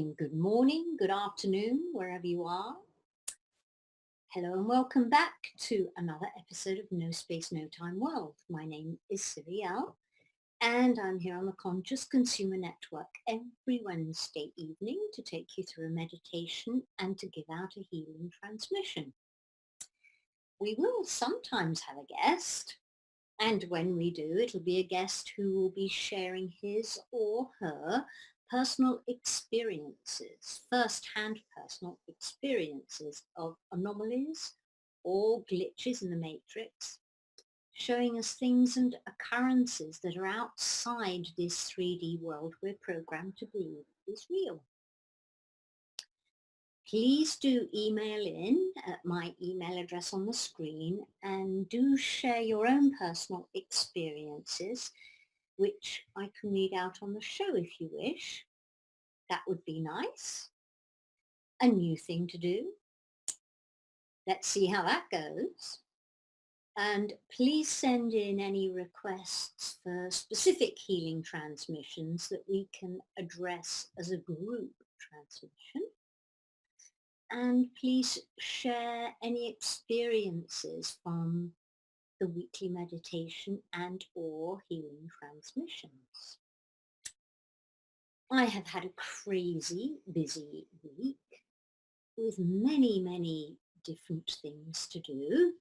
good morning, good afternoon, wherever you are. Hello and welcome back to another episode of No Space, No Time World. My name is Cyril and I'm here on the Conscious Consumer Network every Wednesday evening to take you through a meditation and to give out a healing transmission. We will sometimes have a guest, and when we do, it'll be a guest who will be sharing his or her personal experiences, first-hand personal experiences of anomalies or glitches in the matrix, showing us things and occurrences that are outside this 3D world we're programmed to believe is real. Please do email in at my email address on the screen and do share your own personal experiences, which I can read out on the show if you wish. That would be nice. A new thing to do. Let's see how that goes. And please send in any requests for specific healing transmissions that we can address as a group transmission. And please share any experiences from the weekly meditation and or healing transmissions. I have had a crazy busy week with many different things to do.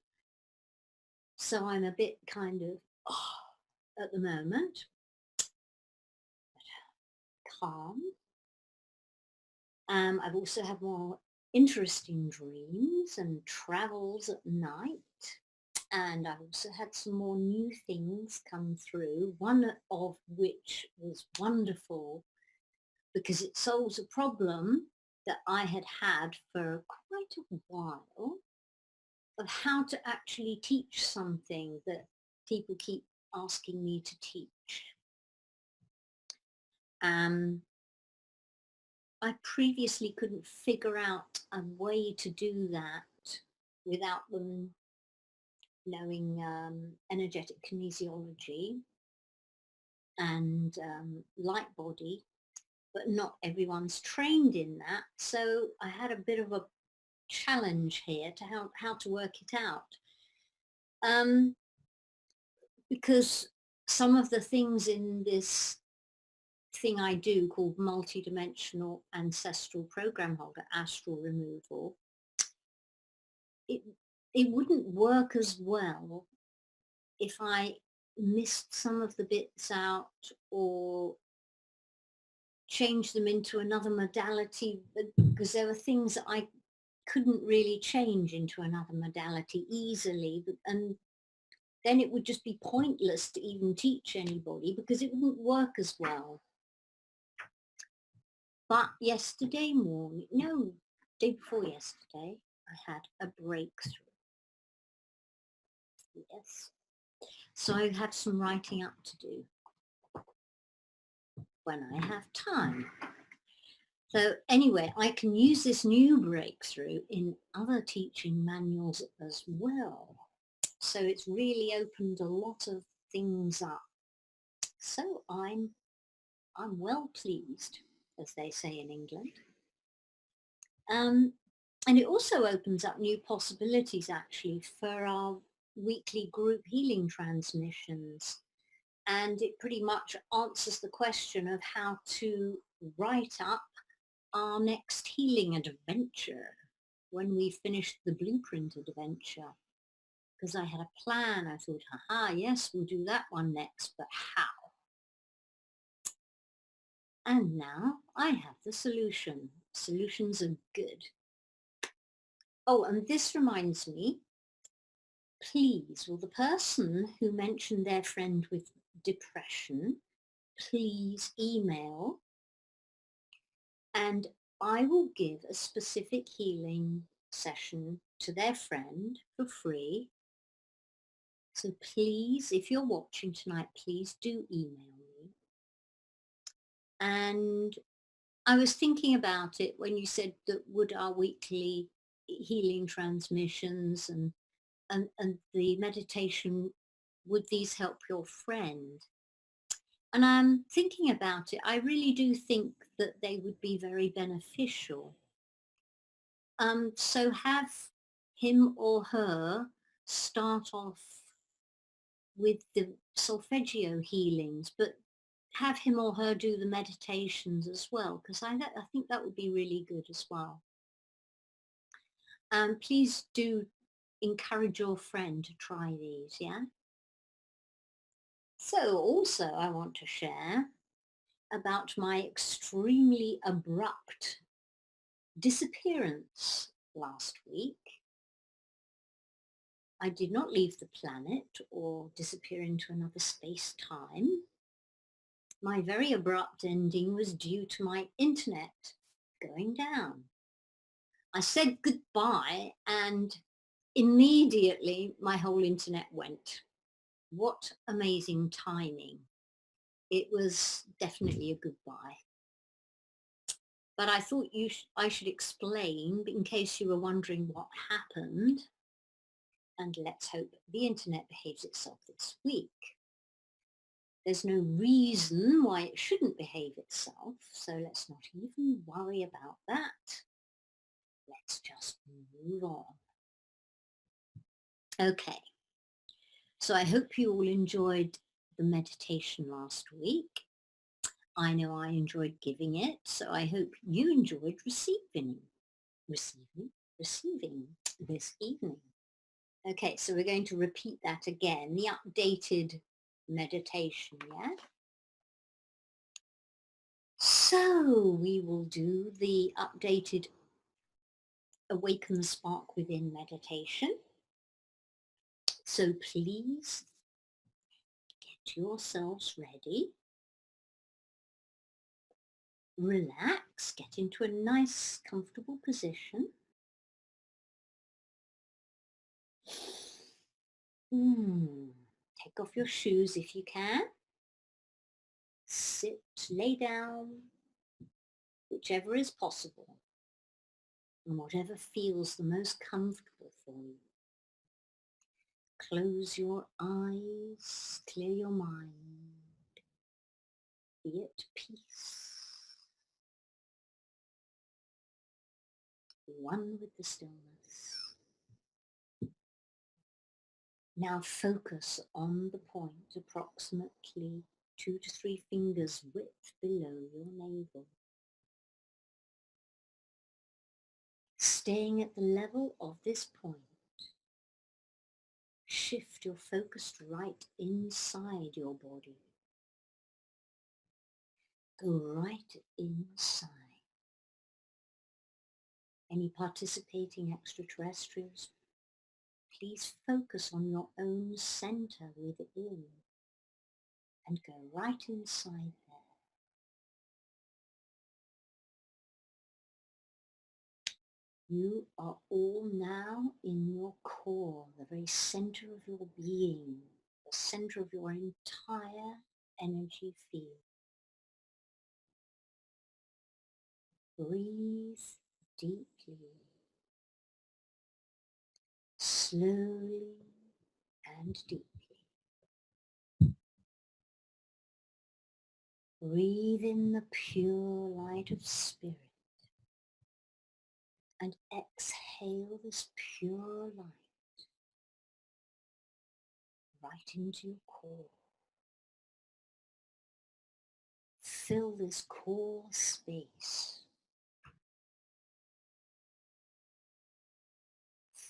So I'm a bit kind of at the moment, calm. I've also had more interesting dreams and travels at night. And I've also had some more new things come through, one of which was wonderful because it solves a problem that I had had for quite a while of how to actually teach something that people keep asking me to teach. I previously couldn't figure out a way to do that without them knowing energetic kinesiology and light body, but not everyone's trained in that. So I had a bit of a challenge here to how to work it out. Because some of the things in this thing I do called multidimensional ancestral program holder, astral removal, it wouldn't work as well if I missed some of the bits out or changed them into another modality, because there were things that I couldn't really change into another modality easily, and then it would just be pointless to even teach anybody because it wouldn't work as well. But yesterday morning, no, day before yesterday, I had a breakthrough. Yes. So I had some writing up to do when I have time. So anyway, I can use this new breakthrough in other teaching manuals as well. So it's really opened a lot of things up. So I'm well pleased, as they say in England. And it also opens up new possibilities actually for our weekly group healing transmissions. And it pretty much answers the question of how to write up our next healing adventure when we finished the blueprint adventure. Because I had a plan, I thought, haha, yes, we'll do that one next, but how? And now I have the solution. Solutions are good. Oh, and this reminds me, please, will the person who mentioned their friend with depression, please email and I will give a specific healing session to their friend for free. So please, if you're watching tonight, please do email me. And I was thinking about it when you said that would our weekly healing transmissions and the meditation, would these help your friend? And I'm thinking about it. I really do think that they would be very beneficial. So have him or her start off with the solfeggio healings, but have him or her do the meditations as well, because I think that would be really good as well. Please do encourage your friend to try these, yeah? So also I want to share about my extremely abrupt disappearance last week. I did not leave the planet or disappear into another space-time. My very abrupt ending was due to my internet going down. I said goodbye and immediately my whole internet went. What amazing timing. It was definitely a goodbye. But I thought I should explain in case you were wondering what happened. And let's hope the internet behaves itself this week. There's no reason why it shouldn't behave itself, so let's not even worry about that. Let's just move on. Okay, so I hope you all enjoyed the meditation last week. I know I enjoyed giving it, so I hope you enjoyed receiving this evening. Okay, so we're going to repeat that again, the updated meditation, yeah? So we will do the updated Awaken the Spark Within meditation. So please get yourselves ready. Relax, get into a nice, comfortable position. Take off your shoes if you can. Sit, lay down, whichever is possible, and whatever feels the most comfortable for you. Close your eyes, clear your mind, be at peace, one with the stillness. Now focus on the point approximately 2 to 3 fingers width below your navel. Staying at the level of this point, shift your focus right inside your body. Go right inside. Any participating extraterrestrials, please focus on your own center within and go right inside there. You are all now in your core, the very center of your being, the center of your entire energy field. Breathe deeply, slowly and deeply. Breathe in the pure light of spirit and exhale this pure light right into your core. Fill this core space.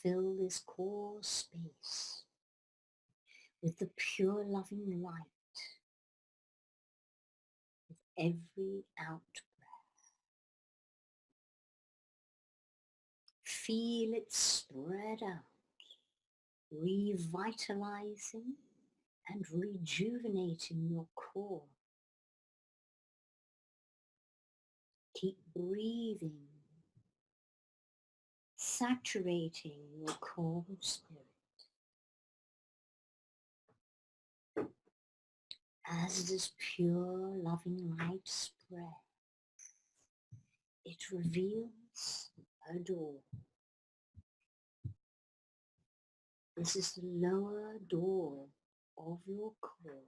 Fill this core space with the pure loving light with every out breath. Feel it spread out, revitalizing and rejuvenating your core. Keep breathing, saturating your core spirit. As this pure loving light spreads, it reveals a door. This is the lower door of your core.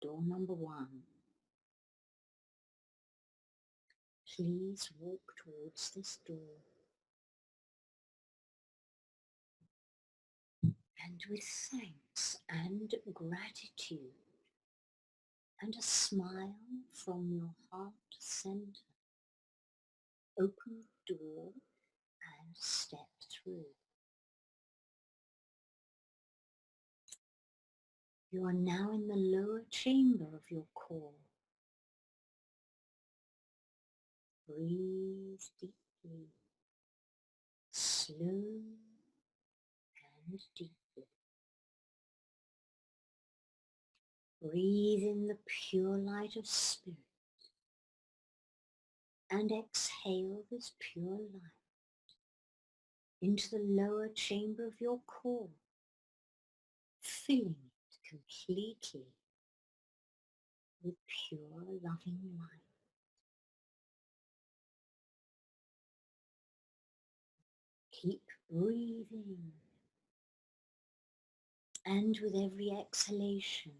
door number 1. Please walk towards this door and with thanks and gratitude and a smile from your heart center, open the door and step through. You are now in the lower chamber of your core. Breathe deeply, slow and deeply. Breathe in the pure light of spirit and exhale this pure light into the lower chamber of your core, filling it completely with pure loving light. Keep breathing, and with every exhalation,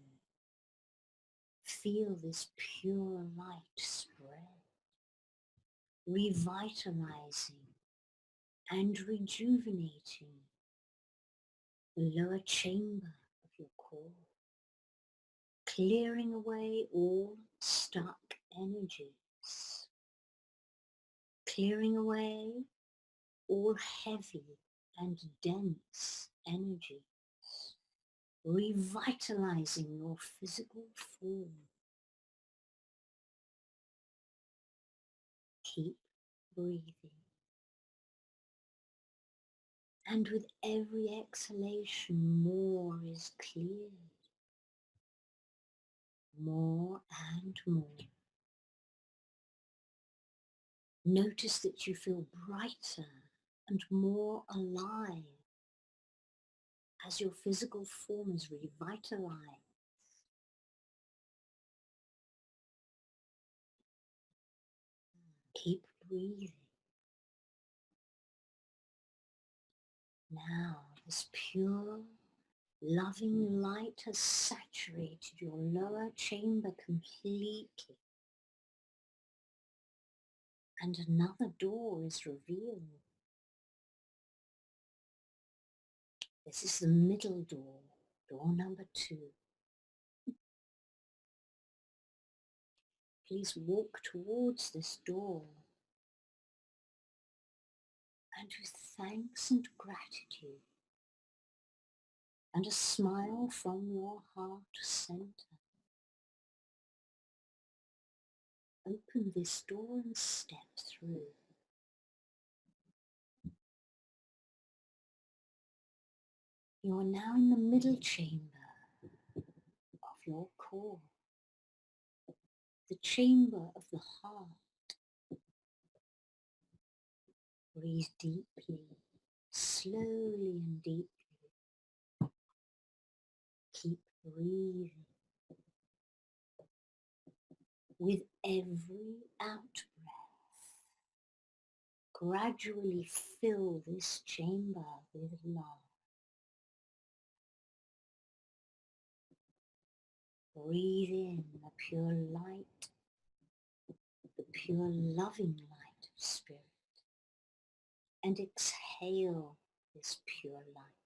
feel this pure light spread, revitalizing and rejuvenating the lower chamber of your core, clearing away all stuck energies, clearing away all heavy and dense energies, revitalizing your physical form. Keep breathing. And with every exhalation, more is cleared. More and more. Notice that you feel brighter and more alive as your physical form is revitalized. Keep breathing. Now, this pure, loving light has saturated your lower chamber completely, and another door is revealed. This is the middle door, door number 2. Please walk towards this door, and with thanks and gratitude and a smile from your heart center, open this door and step through. You are now in the middle chamber of your core, the chamber of the heart. Breathe deeply, slowly and deeply. Keep breathing. With every out-breath, gradually fill this chamber with love. Breathe in the pure light, the pure loving light of spirit, and exhale this pure light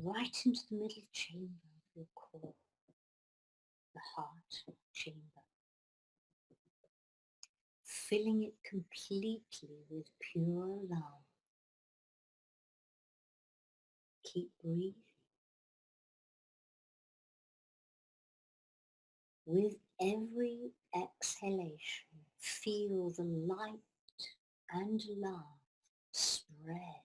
right into the middle chamber of your core, the heart chamber, filling it completely with pure love. Keep breathing. With every exhalation, feel the light and love spread.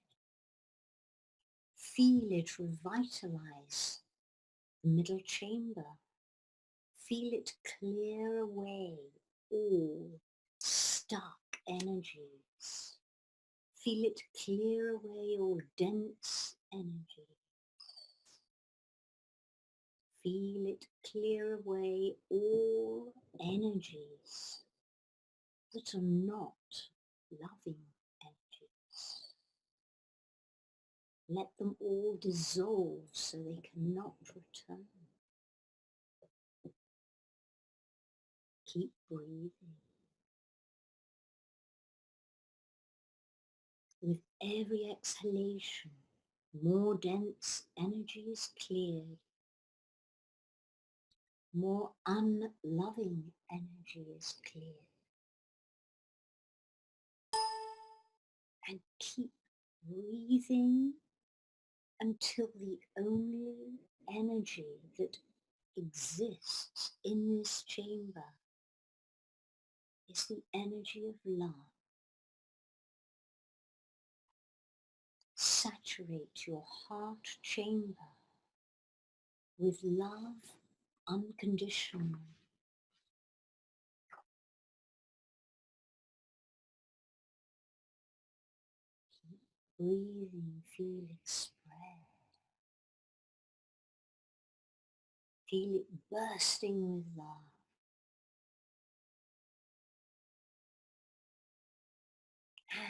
Feel it revitalize the middle chamber. Feel it clear away all stuck energies. Feel it clear away all dense energy. Feel it clear away all energies that are not loving energies. Let them all dissolve so they cannot return. Keep breathing. With every exhalation, more dense energy is cleared, more unloving energy is cleared. And keep breathing until the only energy that exists in this chamber is the energy of love. Saturate your heart chamber with love unconditional. Keep breathing, feel it spread. Feel it bursting with love.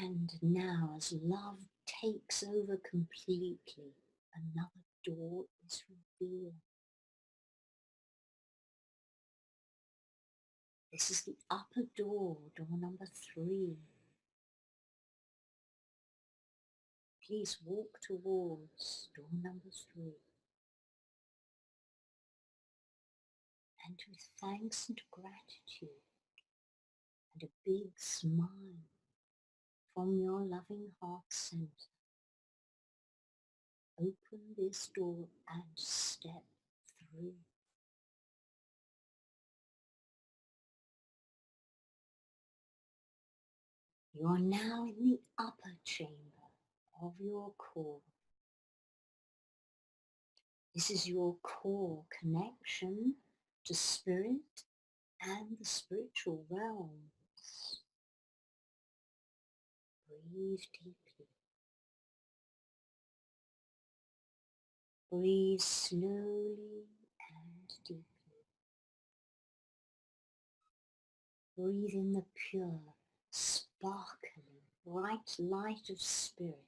And now as love takes over completely, another door is revealed. This is the upper door, door number 3. Please walk towards door number 3. And with thanks and gratitude and a big smile from your loving heart center, open this door and step through. You are now in the upper chamber of your core. This is your core connection to spirit and the spiritual realms. Breathe deeply. Breathe slowly and deeply. Breathe in the pure, sparkling, bright light of spirit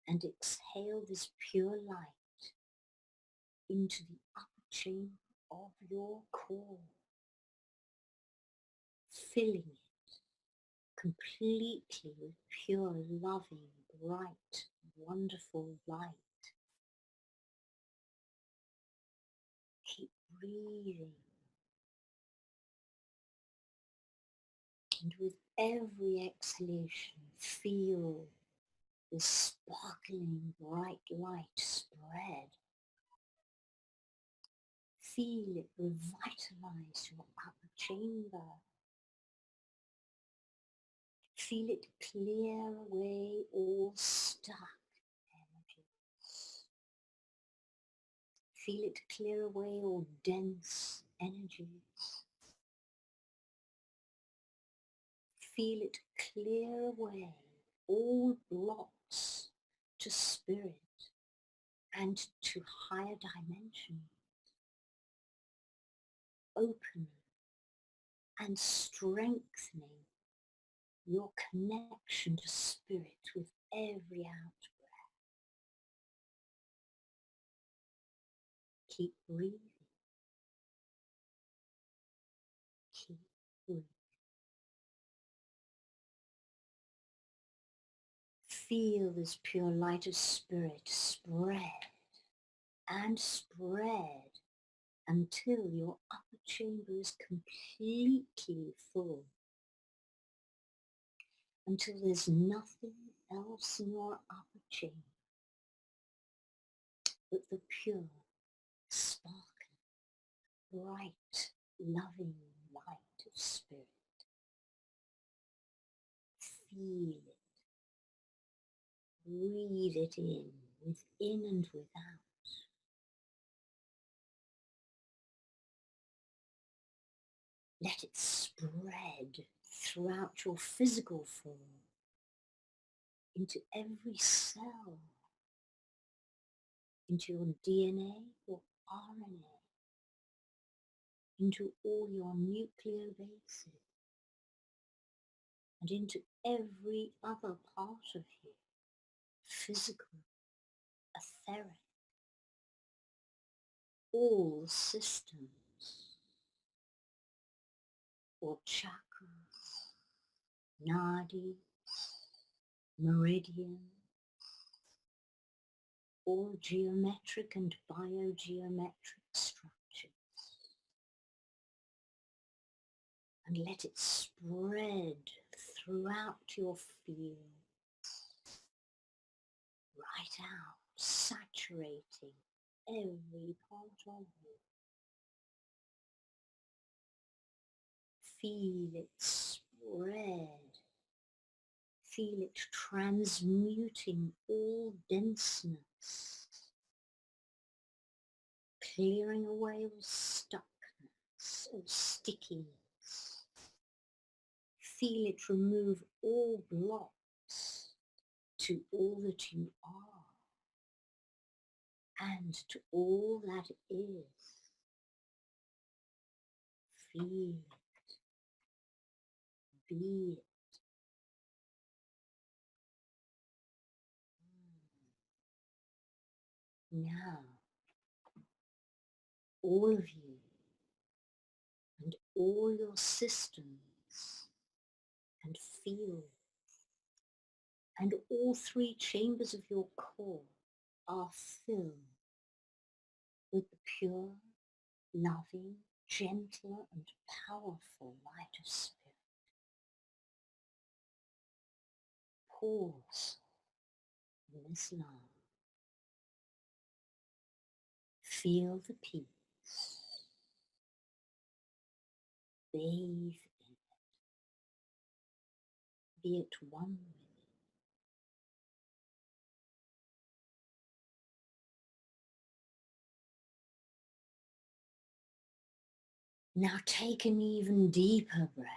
and exhale this pure light into the upper chamber of your core, filling it completely with pure, loving, bright, wonderful light. Keep breathing. And with every exhalation, feel this sparkling bright light spread. Feel it revitalize your upper chamber. Feel it clear away all stuck energies. Feel it clear away all dense energies. Feel it clear away all blocks to spirit and to higher dimensions, opening and strengthening your connection to spirit with every out breath. Keep breathing. Keep breathing. Feel this pure light of spirit spread and spread until your upper chamber is completely full, until there's nothing else in your upper chamber but the pure, sparkling, bright, loving light of spirit. Feel it. Breathe it in, within and without. Let it spread throughout your physical form, into every cell, into your DNA, your RNA, into all your nucleobases, and into every other part of you, physical, etheric, all systems. or chakras, nadis, meridians, or geometric and biogeometric structures. And let it spread throughout your field, right out, saturating every part of you. Feel it spread. Feel it transmuting all denseness, clearing away all stuckness, all stickiness. Feel it remove all blocks to all that you are and to all that is. Feel it, be it. Now, all of you and all your systems and fields and all three chambers of your core are filled with the pure, loving, gentle and powerful light of spirit. Pause in this love. Feel the peace. Bathe in it. Be at one with it. Now take an even deeper breath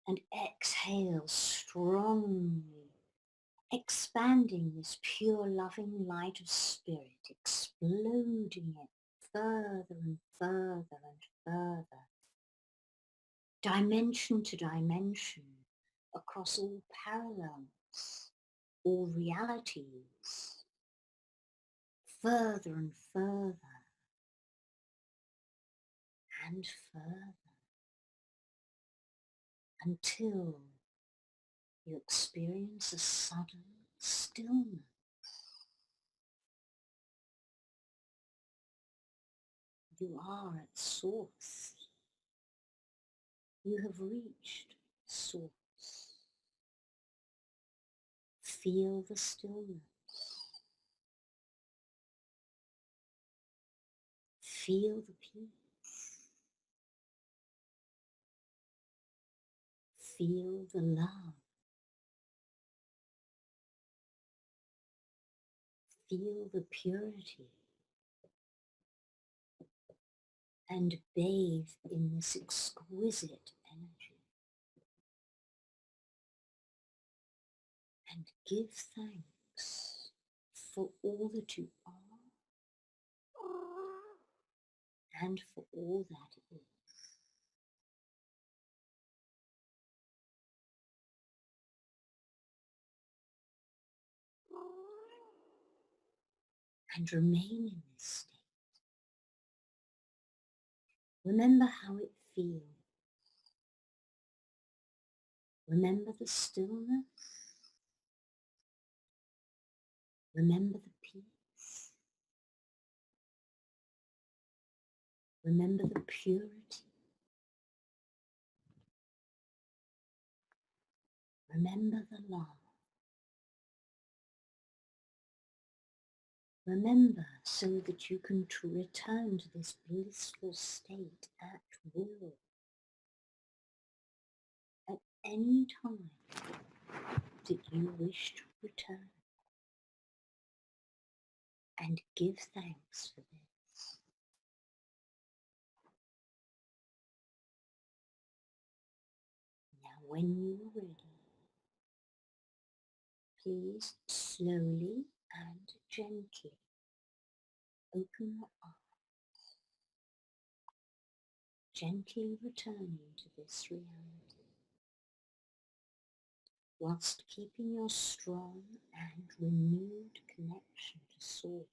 and exhale strongly, expanding this pure loving light of spirit, exploding it further and further and further, dimension to dimension, across all parallels, all realities, further and further and further, until you experience a sudden stillness. You are at source. You have reached source. Feel the stillness. Feel the peace. Feel the love. Feel the purity. And bathe in this exquisite energy. And give thanks for all that you are and for all that is. And remain in this state. Remember how it feels. Remember the stillness. Remember the peace. Remember the purity. Remember the love. Remember so that you can return to this blissful state at will, at any time that you wish to return. And give thanks for this. Now when you are ready, please slowly and gently open your eyes, gently returning to this reality, whilst keeping your strong and renewed connection to Source.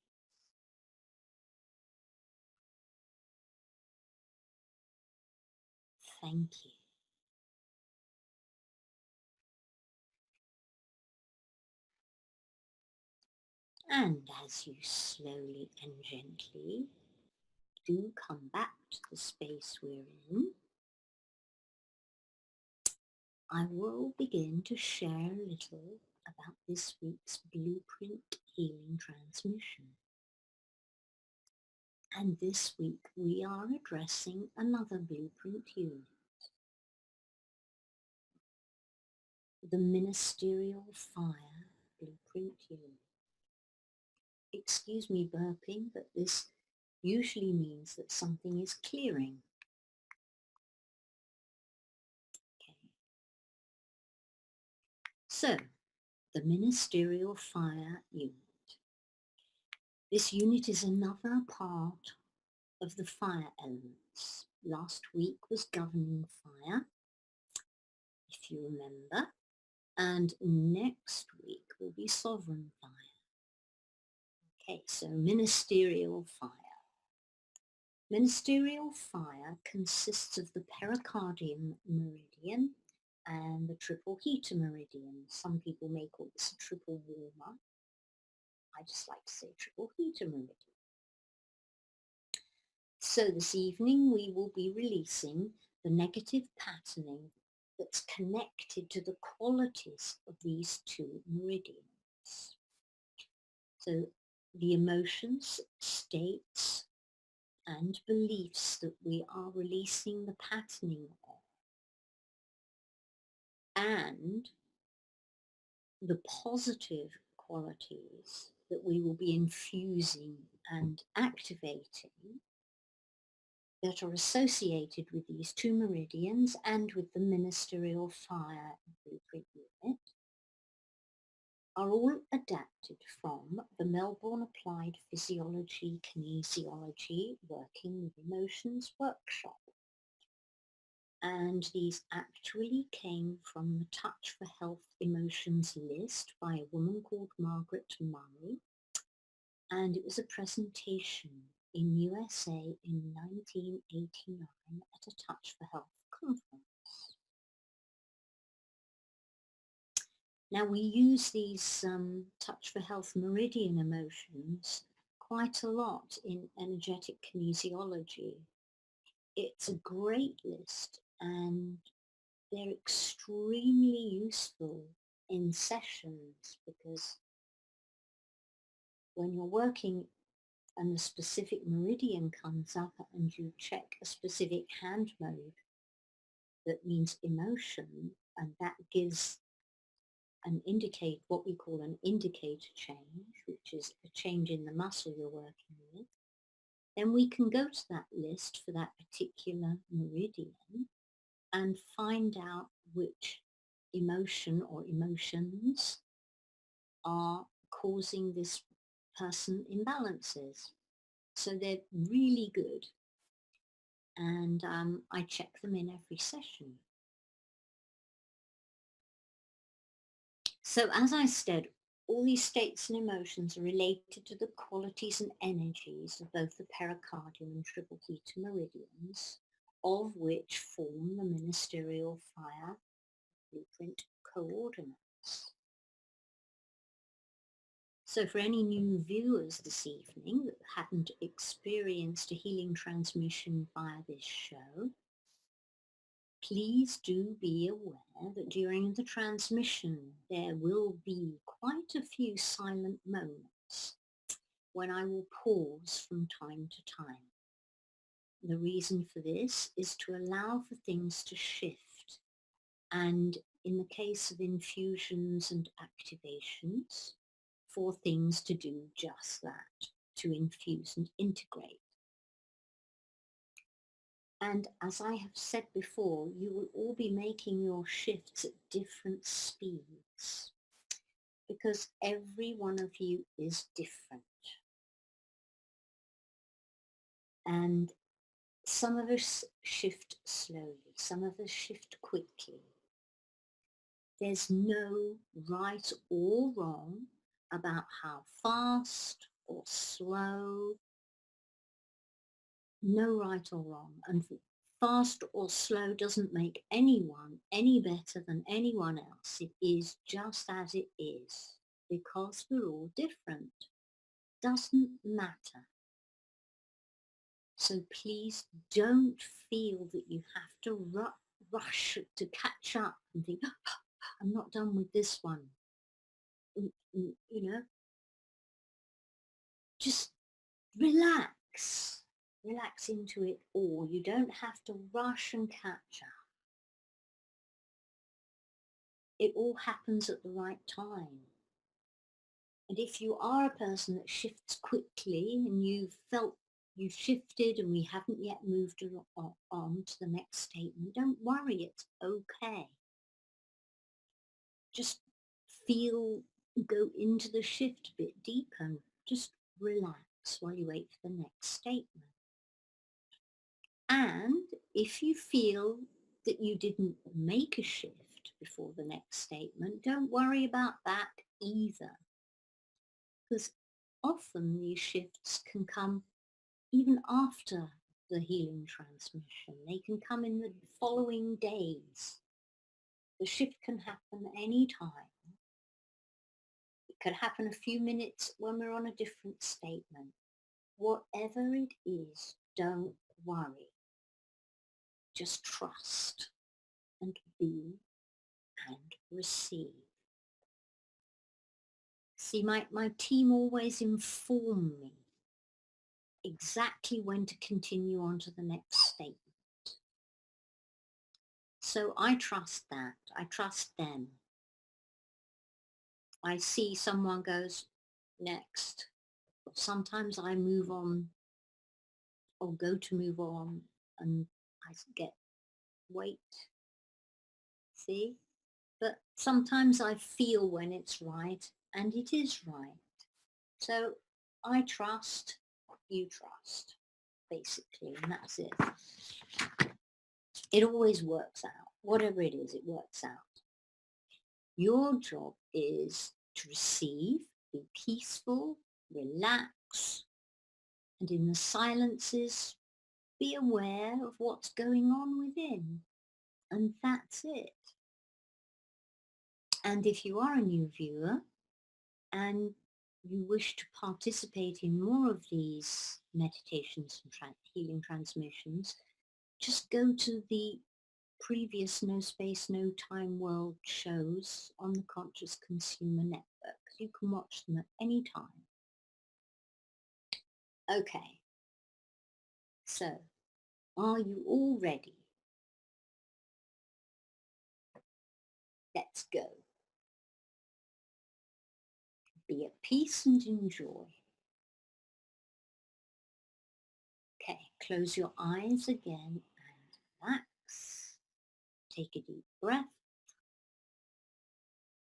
Thank you. And as you slowly and gently do come back to the space we're in, I will begin to share a little about this week's Blueprint Healing Transmission. And this week we are addressing another Blueprint unit, the Ministerial Fire Blueprint unit. Excuse me burping, but this usually means that something is clearing. Okay. So, the Ministerial Fire unit. This unit is another part of the fire elements. Last week was governing fire, if you remember, and next week will be sovereign fire. Okay, so ministerial fire. Ministerial fire consists of the pericardium meridian and the triple heater meridian. Some people may call this a triple warmer. I just like to say triple heater meridian. So this evening we will be releasing the negative patterning that's connected to the qualities of these two meridians. So the emotions, states, and beliefs that we are releasing the patterning of, and the positive qualities that we will be infusing and activating that are associated with these two meridians and with the ministerial fire blueprint unit are all adapted from the Melbourne Applied Physiology Kinesiology Working with Emotions workshop. And these actually came from the Touch for Health Emotions list by a woman called Margaret Murray. And it was a presentation in USA in 1989 at a Touch for Health conference. Now we use these Touch for Health meridian emotions quite a lot in energetic kinesiology. It's a great list and they're extremely useful in sessions because when you're working and a specific meridian comes up and you check a specific hand mode that means emotion, and that gives what we call an indicator change, which is a change in the muscle you're working with, then we can go to that list for that particular meridian and find out which emotion or emotions are causing this person imbalances. So they're really good. And I check them in every session. So as I said, all these states and emotions are related to the qualities and energies of both the pericardium and triple heater meridians, of which form the ministerial fire blueprint coordinates. So for any new viewers this evening that hadn't experienced a healing transmission via this show, please do be aware that during the transmission there will be quite a few silent moments when I will pause from time to time. The reason for this is to allow for things to shift, and in the case of infusions and activations, for things to do just that, to infuse and integrate. And as I have said before, you will all be making your shifts at different speeds because every one of you is different. And some of us shift slowly, some of us shift quickly. There's no right or wrong about how fast or slow, no right or wrong. And fast or slow doesn't make anyone any better than anyone else. It is just as it is because we're all different. Doesn't matter. So please don't feel that you have to rush to catch up and think, "Oh, I'm not done with this one." You know, just relax. Relax into it all. You don't have to rush and catch up. It all happens at the right time. And if you are a person that shifts quickly and you've felt you've shifted and we haven't yet moved on to the next statement, don't worry, it's okay. Just feel, go into the shift a bit deeper. Just relax while you wait for the next statement. And if you feel that you didn't make a shift before the next statement, don't worry about that either. Because often these shifts can come even after the healing transmission. They can come in the following days. The shift can happen any time. It could happen a few minutes when we're on a different statement. Whatever it is, don't worry. Just trust and be and receive. See, my team always inform me exactly when to continue on to the next statement. So I trust that. I trust them. I see someone goes next. Sometimes I move on or go to move on and I get wait. See? But sometimes I feel when it's right and it is right. So I trust, you trust, basically, and that's it. It always works out. Whatever it is, it works out. Your job is to receive, be peaceful, relax, and in the silences, be aware of what's going on within. And that's it. And if you are a new viewer and you wish to participate in more of these meditations and healing transmissions, just go to the previous No Space, No Time World shows on the Conscious Consumer Network. You can watch them at any time. Okay, so are you all ready? Let's go. Be at peace and enjoy. Okay, close your eyes again and relax. Take a deep breath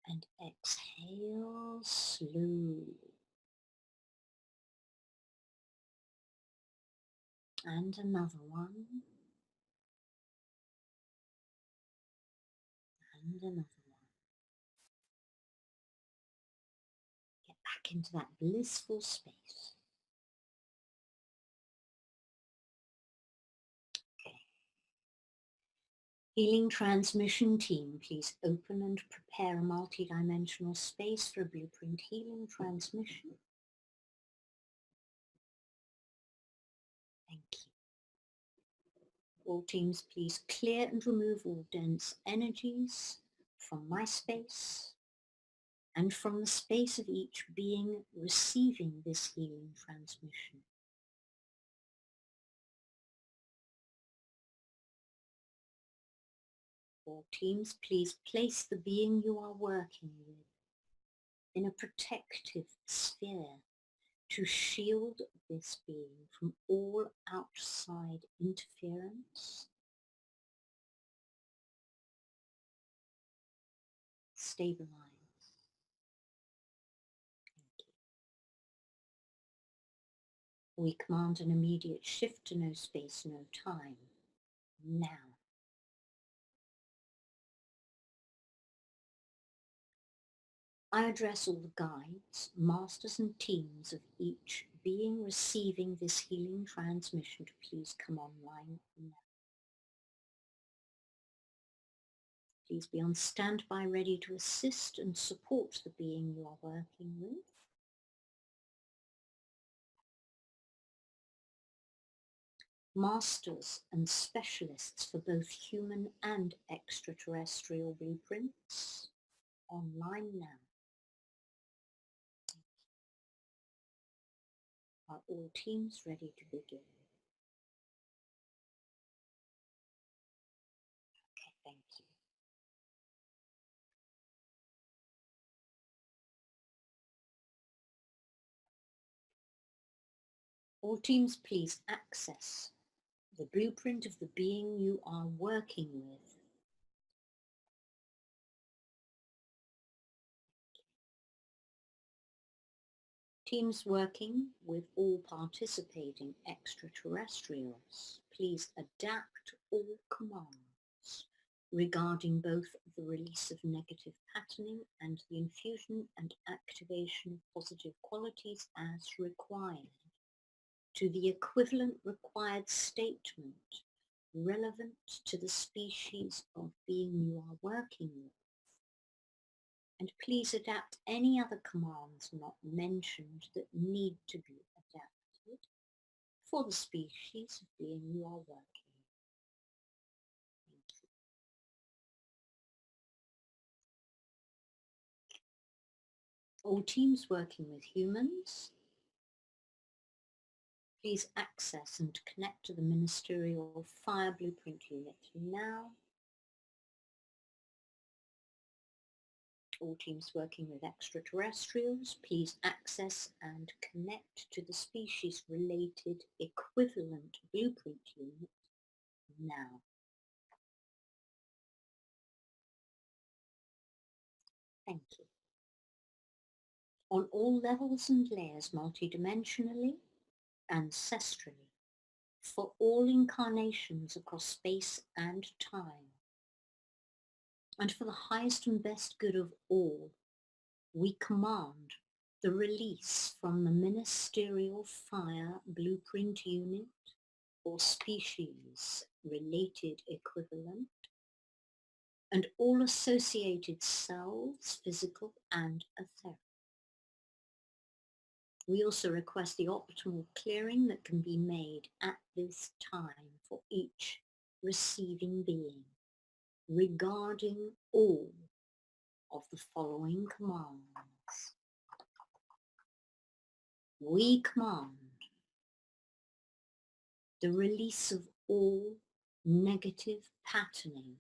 and exhale slowly. And another one. And another one. Get back into that blissful space. Okay. Healing transmission team, please open and prepare a multidimensional space for a blueprint healing transmission. Thank you. All teams, please clear and remove all dense energies from my space and from the space of each being receiving this healing transmission. All teams, please place the being you are working with in a protective sphere to shield this being from all outside interference. Stabilize. We command an immediate shift to no space, no time. Now. I address all the guides, masters and teams of each being receiving this healing transmission to please come online now. Please be on standby, ready to assist and support the being you are working with. Masters and specialists for both human and extraterrestrial blueprints, online now. Are all teams ready to begin? Okay, thank you. All teams, please access the blueprint of the being you are working with. Teams working with all participating extraterrestrials, please adapt all commands regarding both the release of negative patterning and the infusion and activation of positive qualities as required to the equivalent required statement relevant to the species of being you are working with. And please adapt any other commands not mentioned that need to be adapted for the species of being you are working with. Thank you. All teams working with humans, please access and connect to the Ministerial Fire Blueprint Unit now. All teams working with extraterrestrials, please access and connect to the species-related equivalent blueprint unit now. Thank you. On all levels and layers, multidimensionally, ancestrally, for all incarnations across space and time, and for the highest and best good of all, we command the release from the Ministerial Fire Blueprint Unit or species-related equivalent and all associated cells, physical and etheric. We also request the optimal clearing that can be made at this time for each receiving being regarding all of the following commands. We command the release of all negative patterning,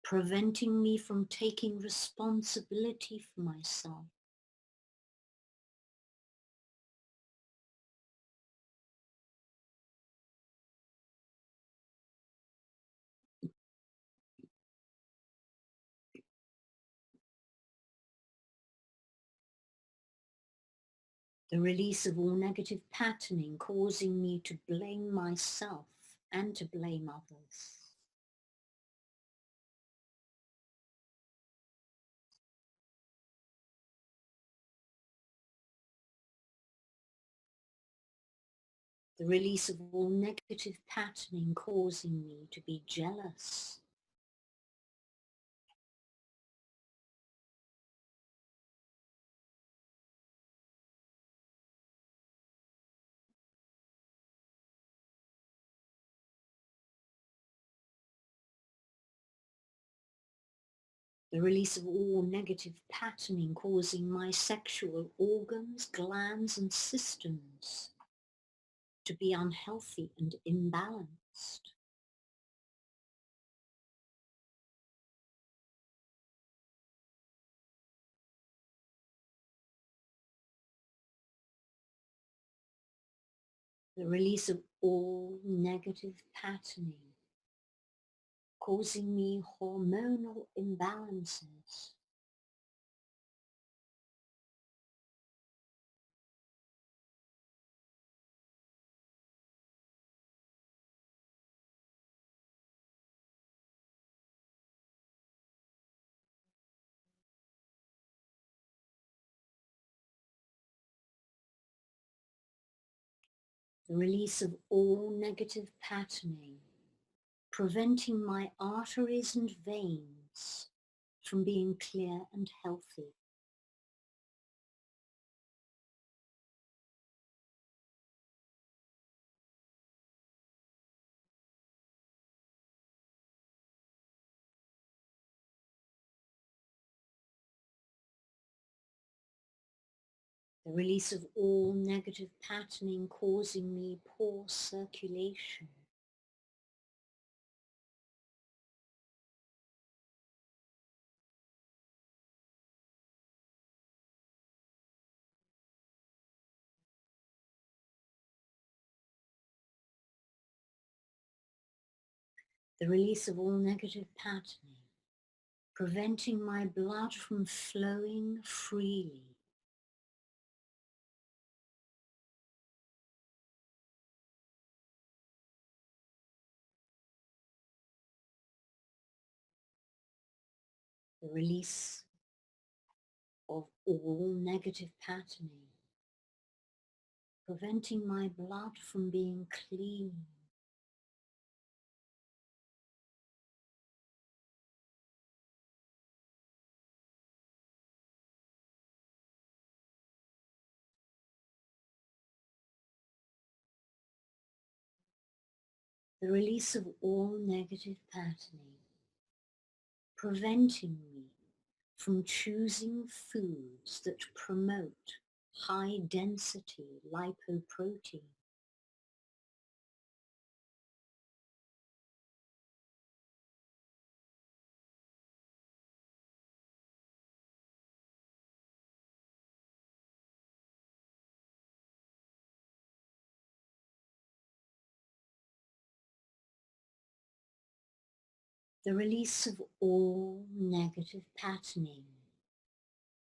preventing me from taking responsibility for myself, the release of all negative patterning causing me to blame myself and to blame others. The release of all negative patterning causing me to be jealous. The release of all negative patterning causing my sexual organs, glands and systems to be unhealthy and imbalanced. The release of all negative patterning causing me hormonal imbalances. The release of all negative patterning preventing my arteries and veins from being clear and healthy. The release of all negative patterning causing me poor circulation. The release of all negative patterning, preventing my blood from flowing freely. The release of all negative patterning, preventing my blood from being clean. The release of all negative patterning, preventing me from choosing foods that promote high density lipoprotein. The release of all negative patterning,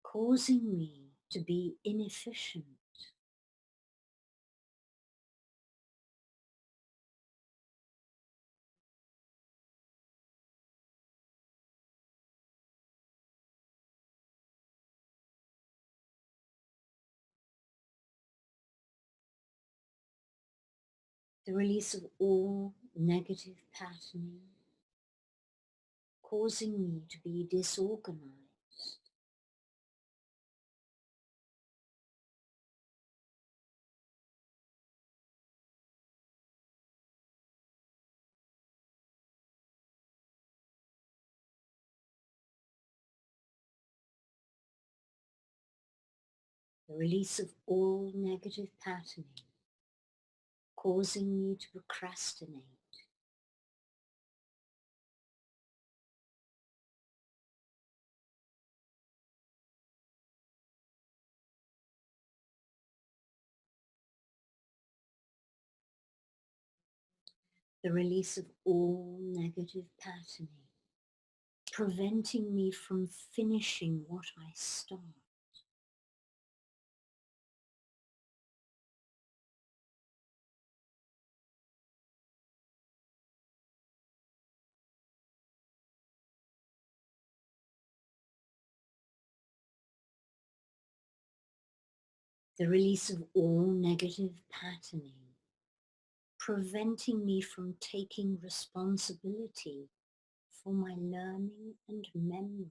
causing me to be inefficient. The release of all negative patterning, causing me to be disorganized. The release of all negative patterning, causing me to procrastinate. The release of all negative patterning, preventing me from finishing what I start. The release of all negative patterning, preventing me from taking responsibility for my learning and memory.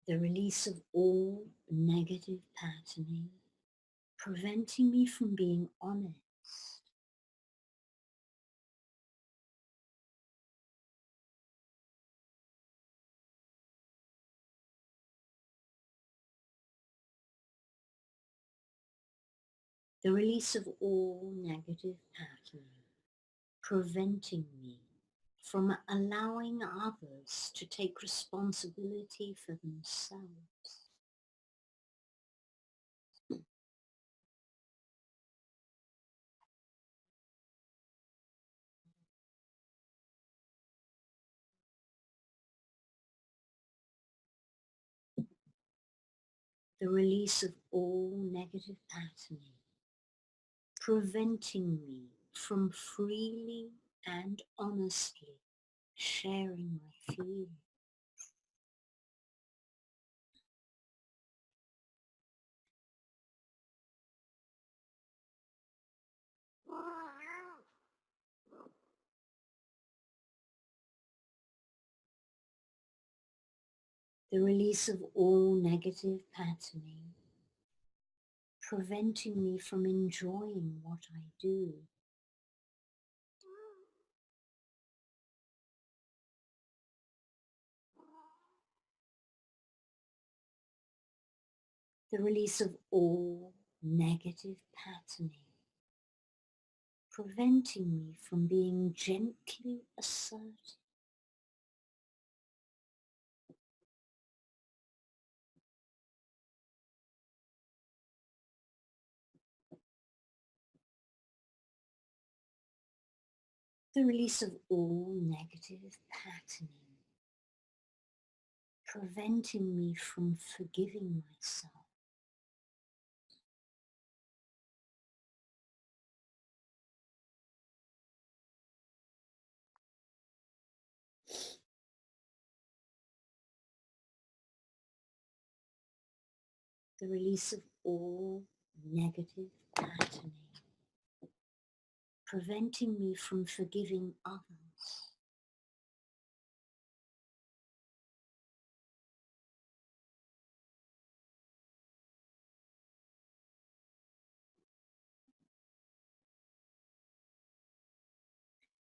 The release of all negative patterning, preventing me from being honest. The release of all negative patterning, preventing me from allowing others to take responsibility for themselves. The release of all negative patterning, preventing me from freely and honestly sharing my feelings. The release of all negative patterning, preventing me from enjoying what I do. The release of all negative patterning, preventing me from being gently assertive. The release of all negative patterning, preventing me from forgiving myself. The release of all negative patterning, preventing me from forgiving others.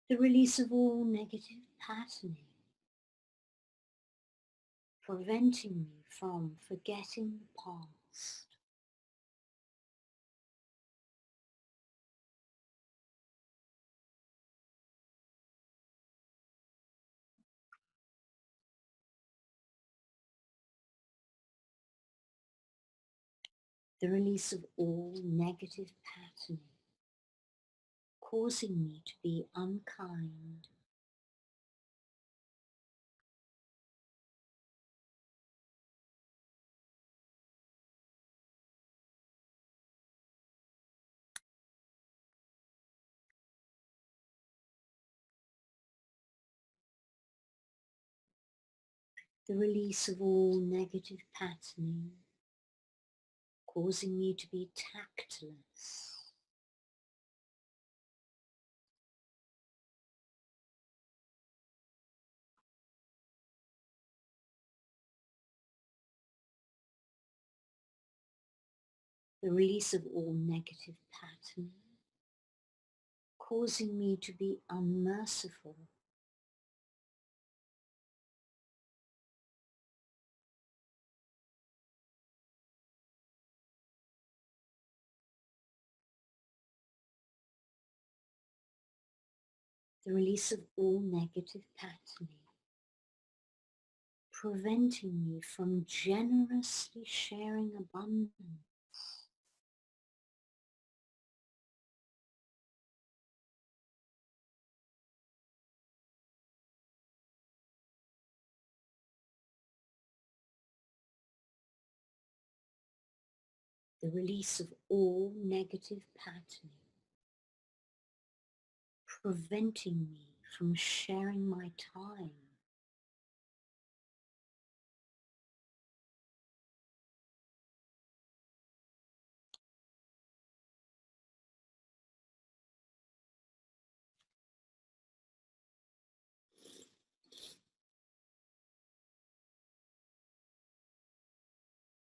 The release of all negative patterning, preventing me from forgetting the past. The release of all negative patterning, causing me to be unkind. The release of all negative patterning, causing me to be tactless. The release of all negative patterning, causing me to be unmerciful. The release of all negative patterning, preventing me from generously sharing abundance. The release of all negative patterning, preventing me from sharing my time.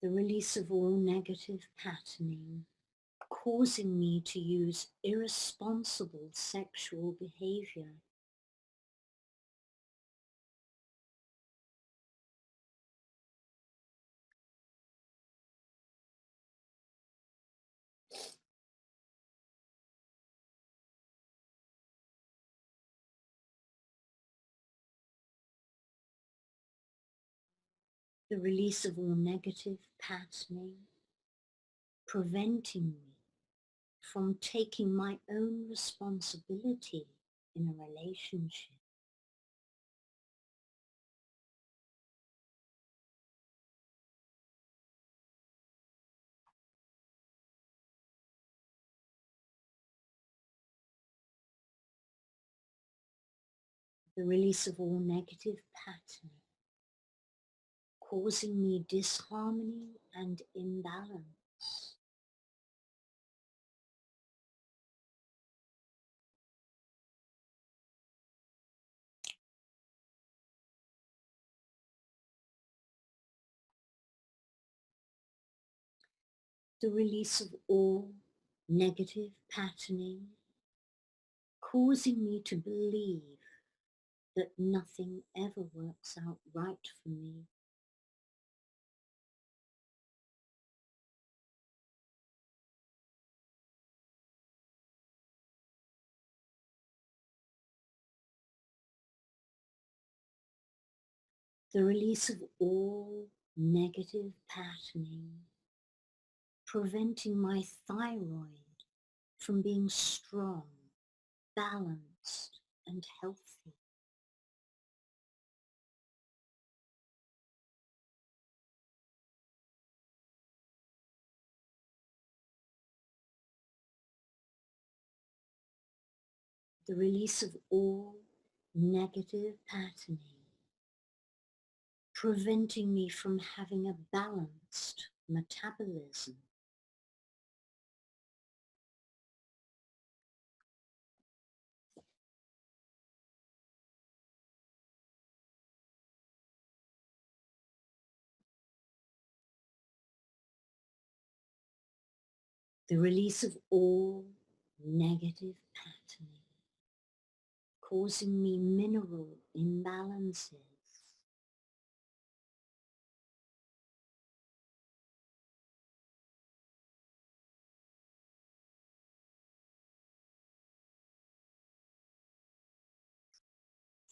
The release of all negative patterning, causing me to use irresponsible sexual behavior. The release of all negative patterning, preventing me from taking my own responsibility in a relationship. the release of all negative patterning, causing me disharmony and imbalance. The release of all negative patterning, causing me to believe that nothing ever works out right for me. The release of all negative patterning, preventing my thyroid from being strong, balanced, and healthy. The release of all negative patterning, preventing me from having a balanced metabolism. The release of all negative patterning, causing me mineral imbalances.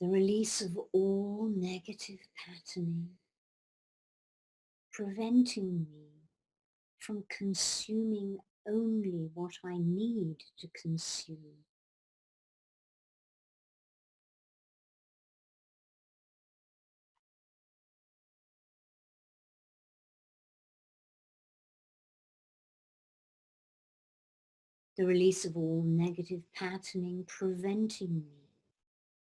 The release of all negative patterning, preventing me from consuming only what I need to consume. The release of all negative patterning, preventing me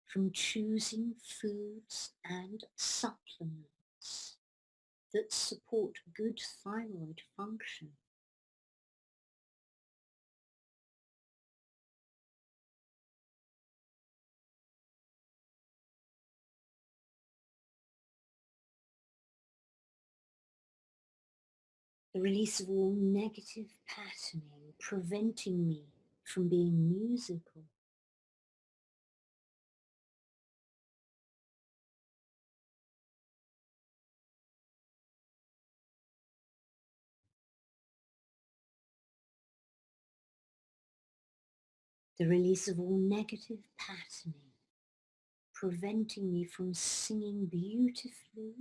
from choosing foods and supplements that support good thyroid function. The release of all negative patterning, preventing me from being musical. The release of all negative patterning, preventing me from singing beautifully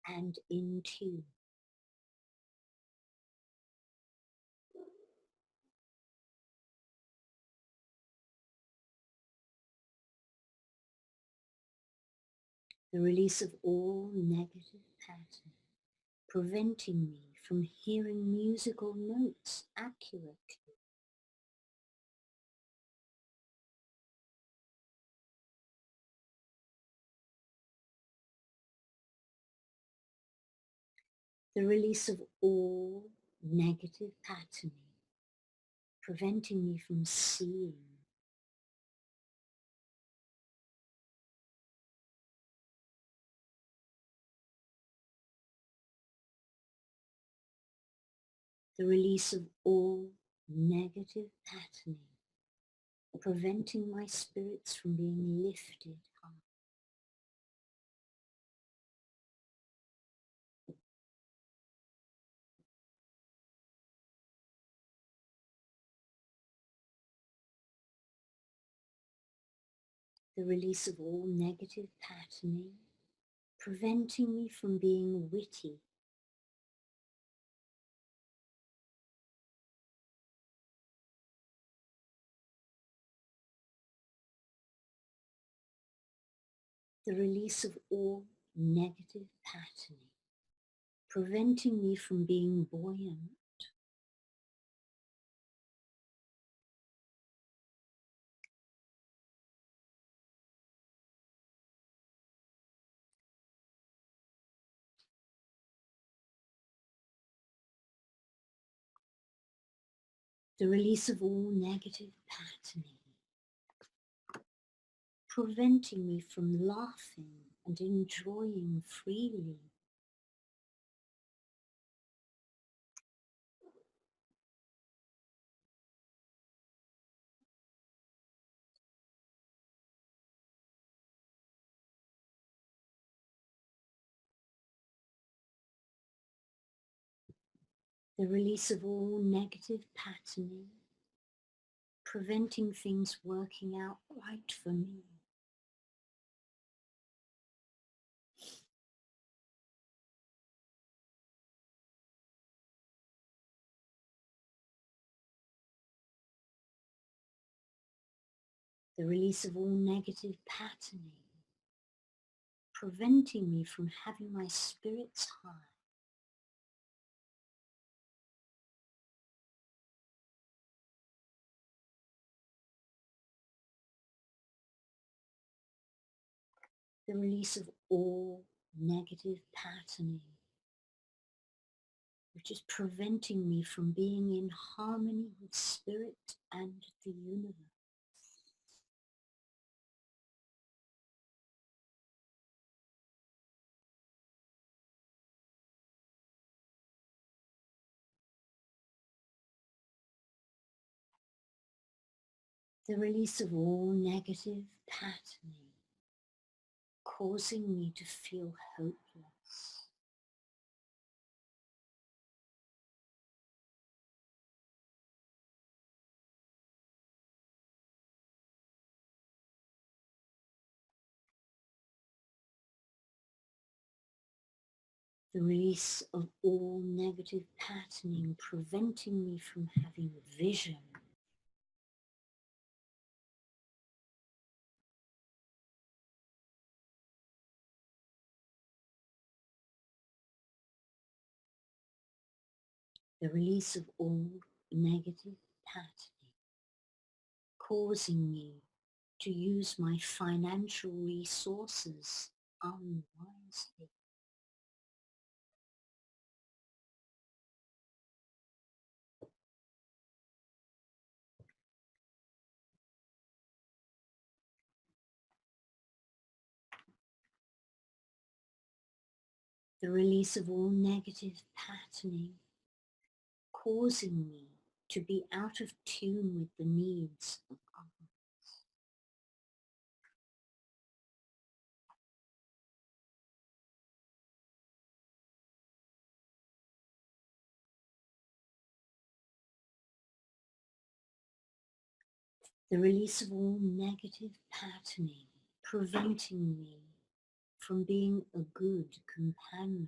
and in tune. The release of all negative pattern, preventing me from hearing musical notes accurately. The release of all negative patterning, preventing me from seeing. The release of all negative patterning, preventing my spirits from being lifted high. The release of all negative patterning, preventing me from being witty. The release of all negative patterning, preventing me from being buoyant. The release of all negative patterning, preventing me from laughing and enjoying freely. The release of all negative patterning, preventing things working out right for me. The release of all negative patterning, preventing me from having my spirits high. The release of all negative patterning, which is preventing me from being in harmony with spirit and the universe. The release of all negative patterning, causing me to feel hopeless. The release of all negative patterning, preventing me from having vision. The release of all negative patterning, causing me to use my financial resources unwisely. The release of all negative patterning, causing me to be out of tune with the needs of others. The release of all negative patterning, preventing me from being a good companion.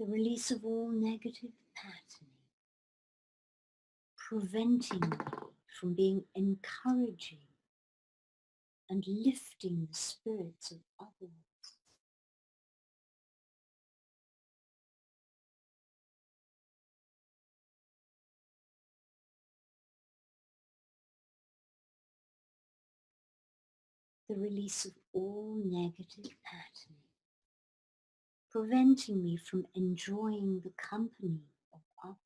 The release of all negative patterning, preventing me from being encouraging and lifting the spirits of others. The release of all negative patterning, preventing me from enjoying the company of others.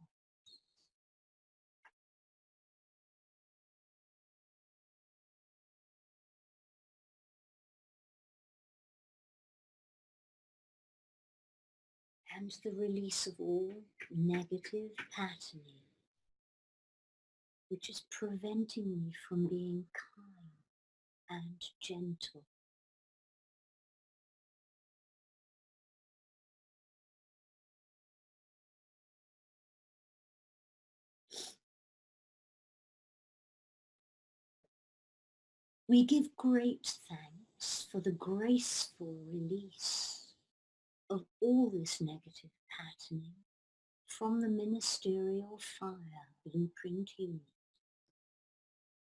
And the release of all negative patterning, which is preventing me from being kind and gentle. We give great thanks for the graceful release of all this negative patterning from the ministerial fire blueprint unit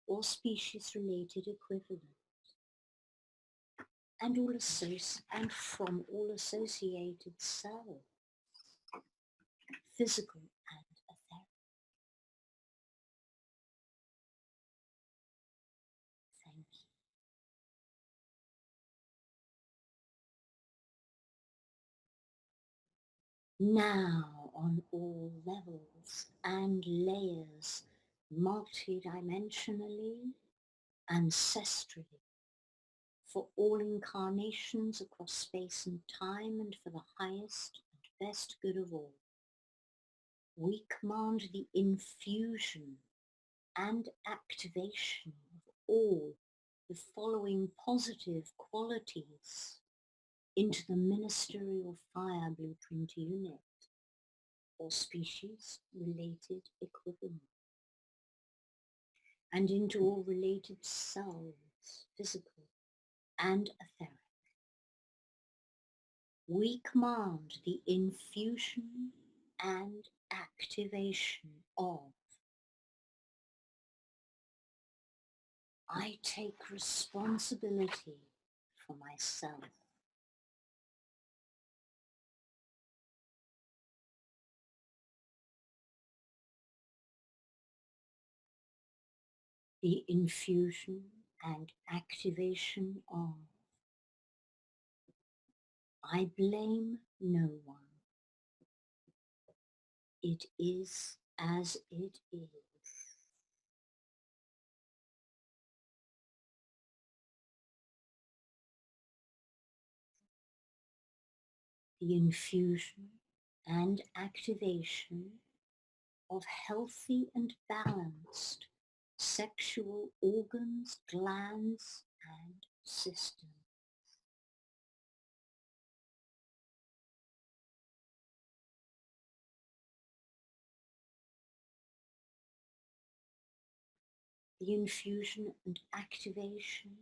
or species-related equivalent, and from all associated cells, physical and etheric. Thank you. Now on all levels and layers, multidimensionally, ancestrally, for all incarnations across space and time and for the highest and best good of all. We command the infusion and activation of all the following positive qualities into the ministerial fire blueprint unit or species related equivalent, and into all related cells, physical and etheric. We command the infusion and activation of I take responsibility for myself. The infusion and activation of I blame no one. It is as it is. The infusion and activation of healthy and balanced sexual organs, glands, and systems. The infusion and activation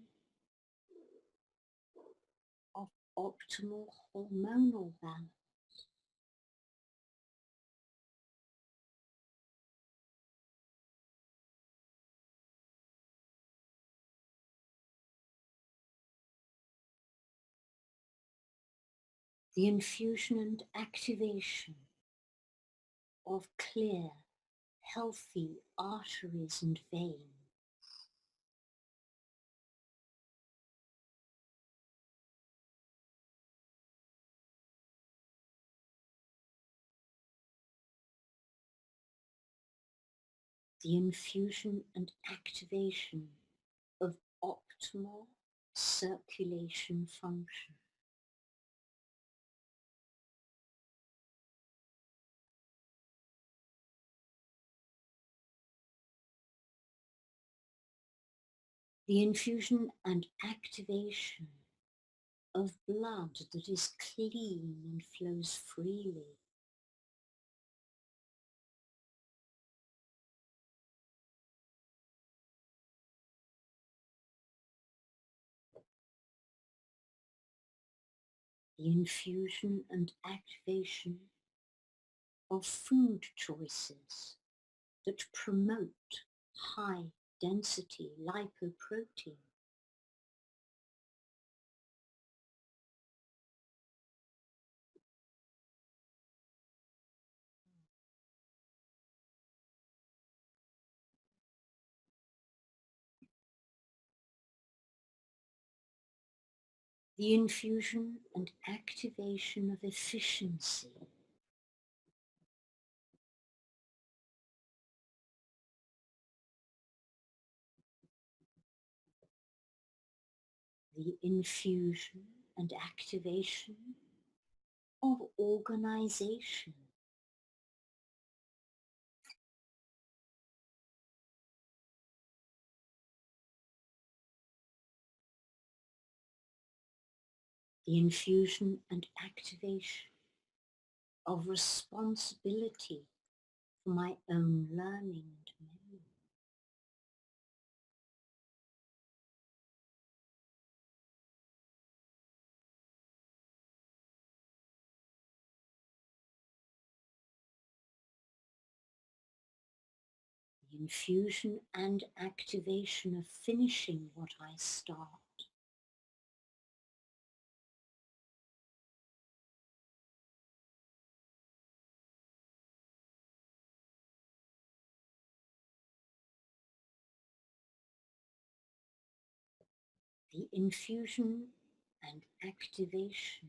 of optimal hormonal balance. The infusion and activation of clear, healthy arteries and veins. The infusion and activation of optimal circulation function. The infusion and activation of blood that is clean and flows freely. The infusion and activation of food choices that promote high density lipoprotein. The infusion and activation of efficiency. The infusion and activation of organization. The infusion and activation of responsibility for my own learning and memory. The infusion and activation of finishing what I start. The infusion and activation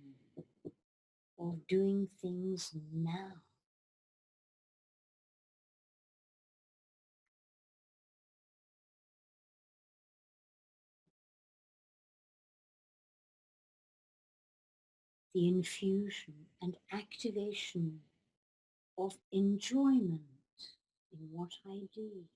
of doing things now. The infusion and activation of enjoyment in what I do.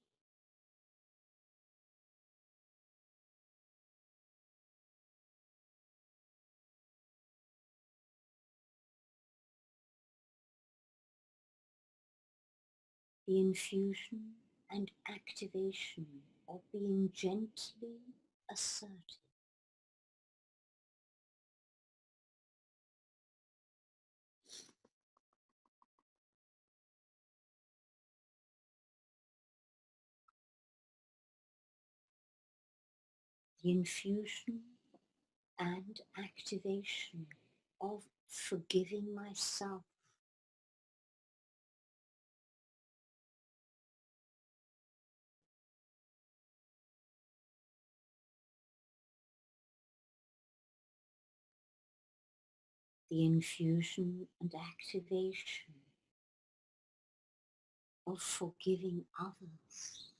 The infusion and activation of being gently assertive. The infusion and activation of forgiving myself. The infusion and activation of forgiving others.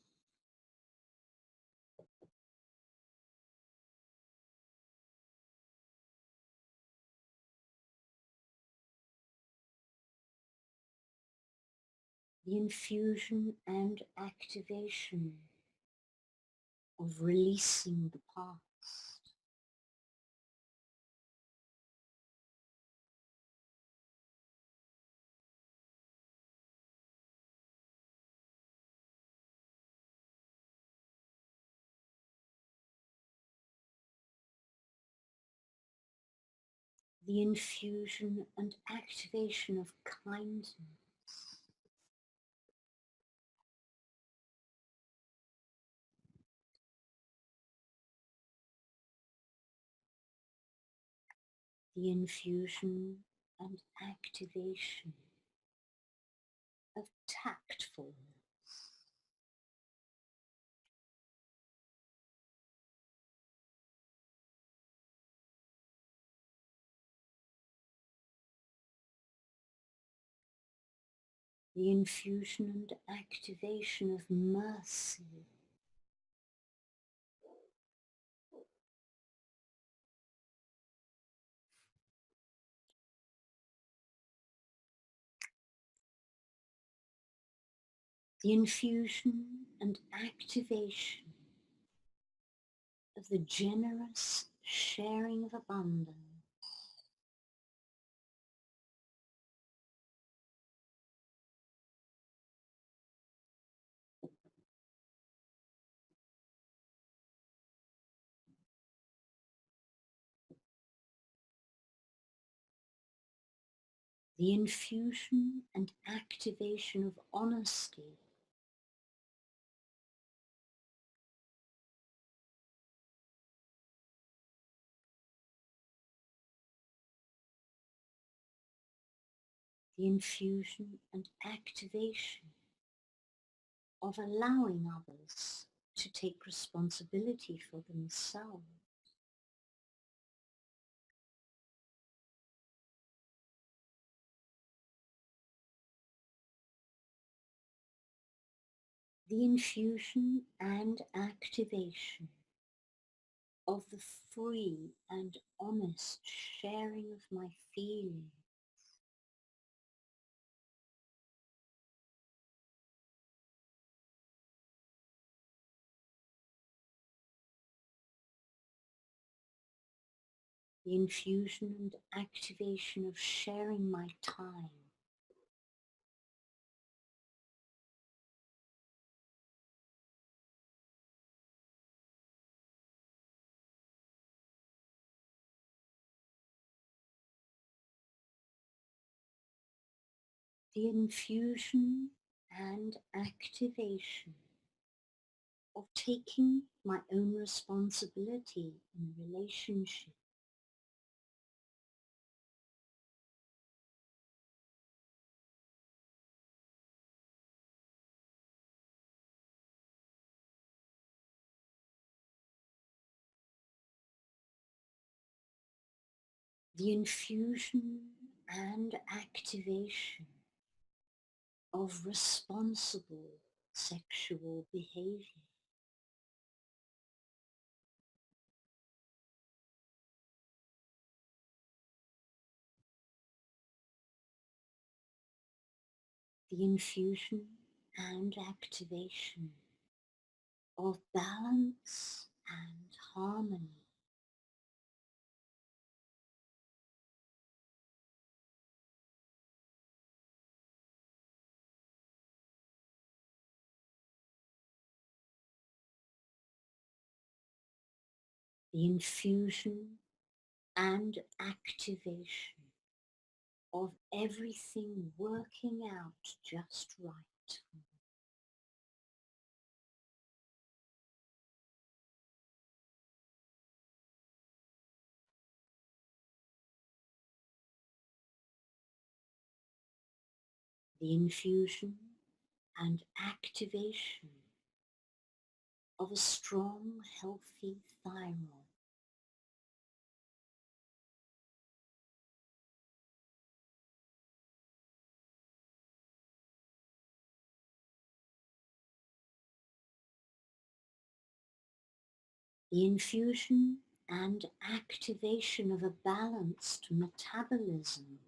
The infusion and activation of releasing the past. The infusion and activation of kindness. The infusion and activation of tactfulness. The infusion and activation of mercy. The infusion and activation of the generous sharing of abundance. The infusion and activation of honesty. The infusion and activation of allowing others to take responsibility for themselves. The infusion and activation of the free and honest sharing of my feelings. The infusion and activation of sharing my time. The infusion and activation of taking my own responsibility in relationship. The infusion and activation of responsible sexual behavior. The infusion and activation of balance and harmony. The infusion and activation of everything working out just right. The infusion and activation of a strong, healthy thyroid. The infusion and activation of a balanced metabolism.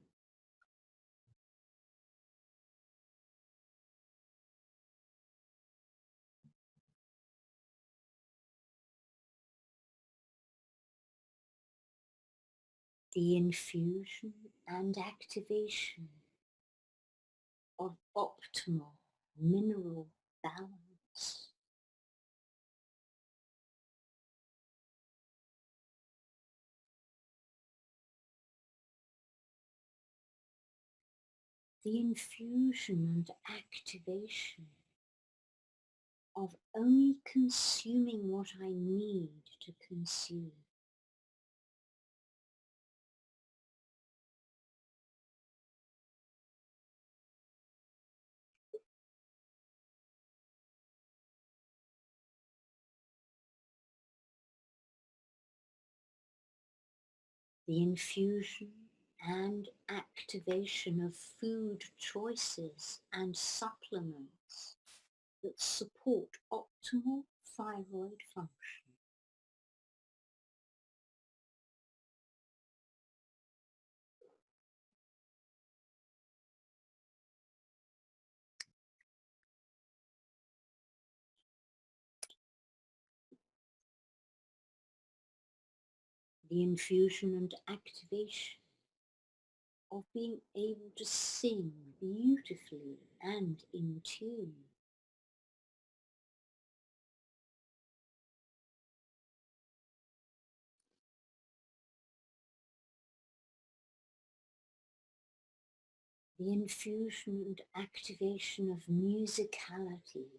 The infusion and activation of optimal mineral balance. The infusion and activation of only consuming what I need to consume. The infusion and activation of food choices and supplements that support optimal thyroid function. The infusion and activation of being able to sing beautifully and in tune. The infusion and activation of musicality.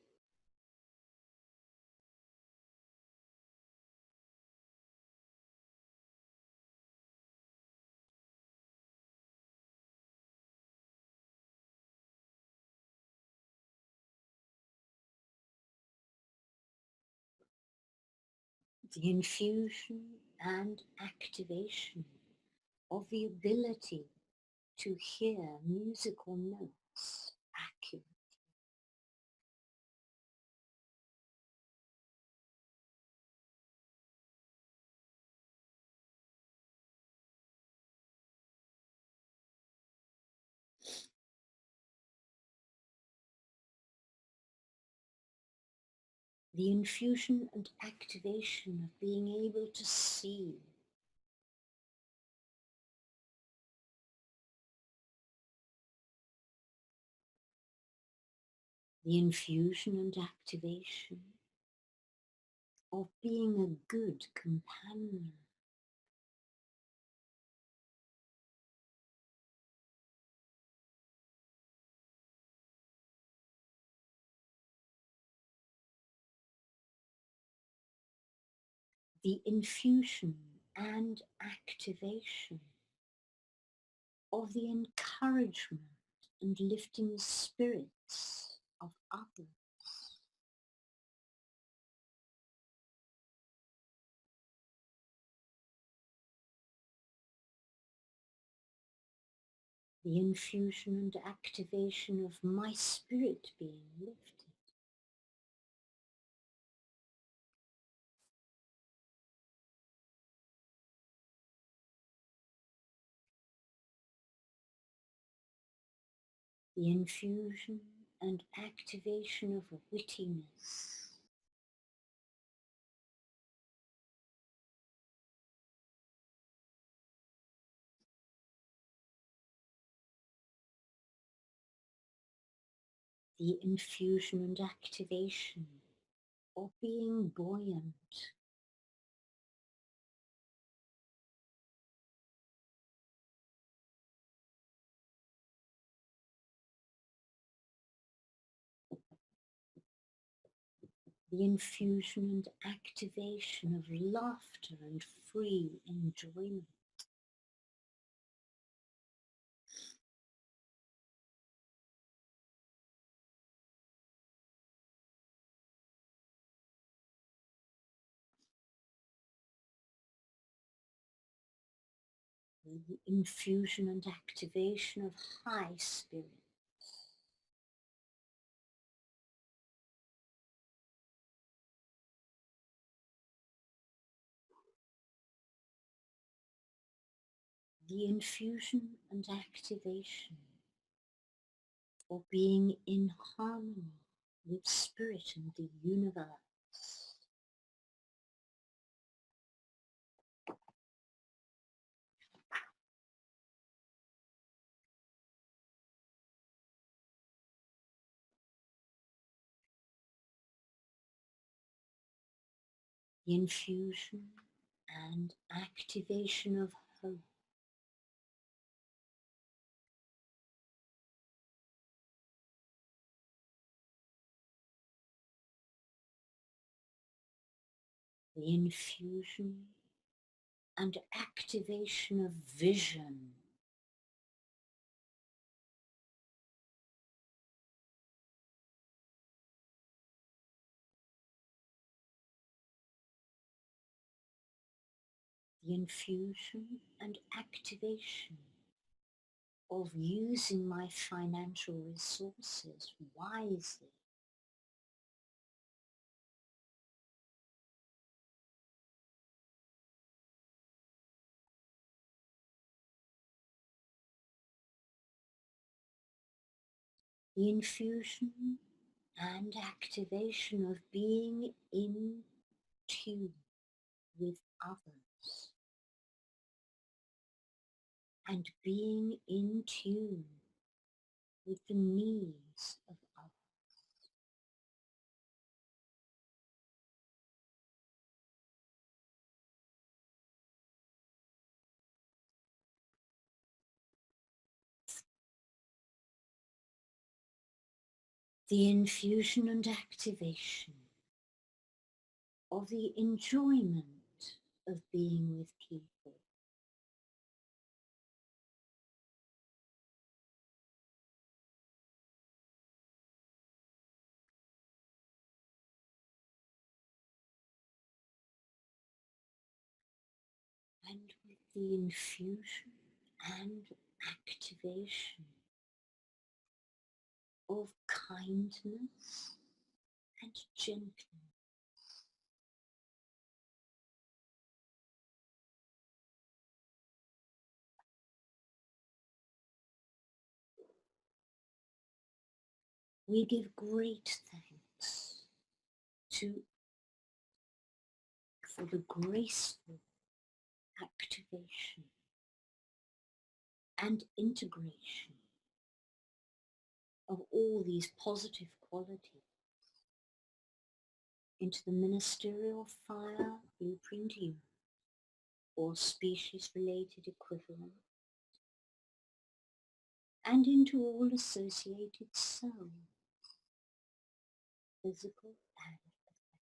The infusion and activation of the ability to hear musical notes accurately. The infusion and activation of being able to see. The infusion and activation of being a good companion. The infusion and activation of the encouragement and lifting spirits of others. the infusion and activation of my spirit being lifted. The infusion and activation of wittiness. The infusion and activation of being buoyant. The infusion and activation of laughter and free enjoyment. The infusion and activation of high spirit. The infusion and activation of being in harmony with spirit and the universe. The infusion and activation of hope. The infusion and activation of vision. The infusion and activation of using my financial resources wisely. The infusion and activation of being in tune with others and being in tune with the needs of others. The infusion and activation of the enjoyment of being with people. And with the infusion and activation of kindness and gentleness. We give great thanks for the graceful activation and integration of all these positive qualities into the ministerial fire blueprint unit or species-related equivalent, and into all associated cells, physical and affective.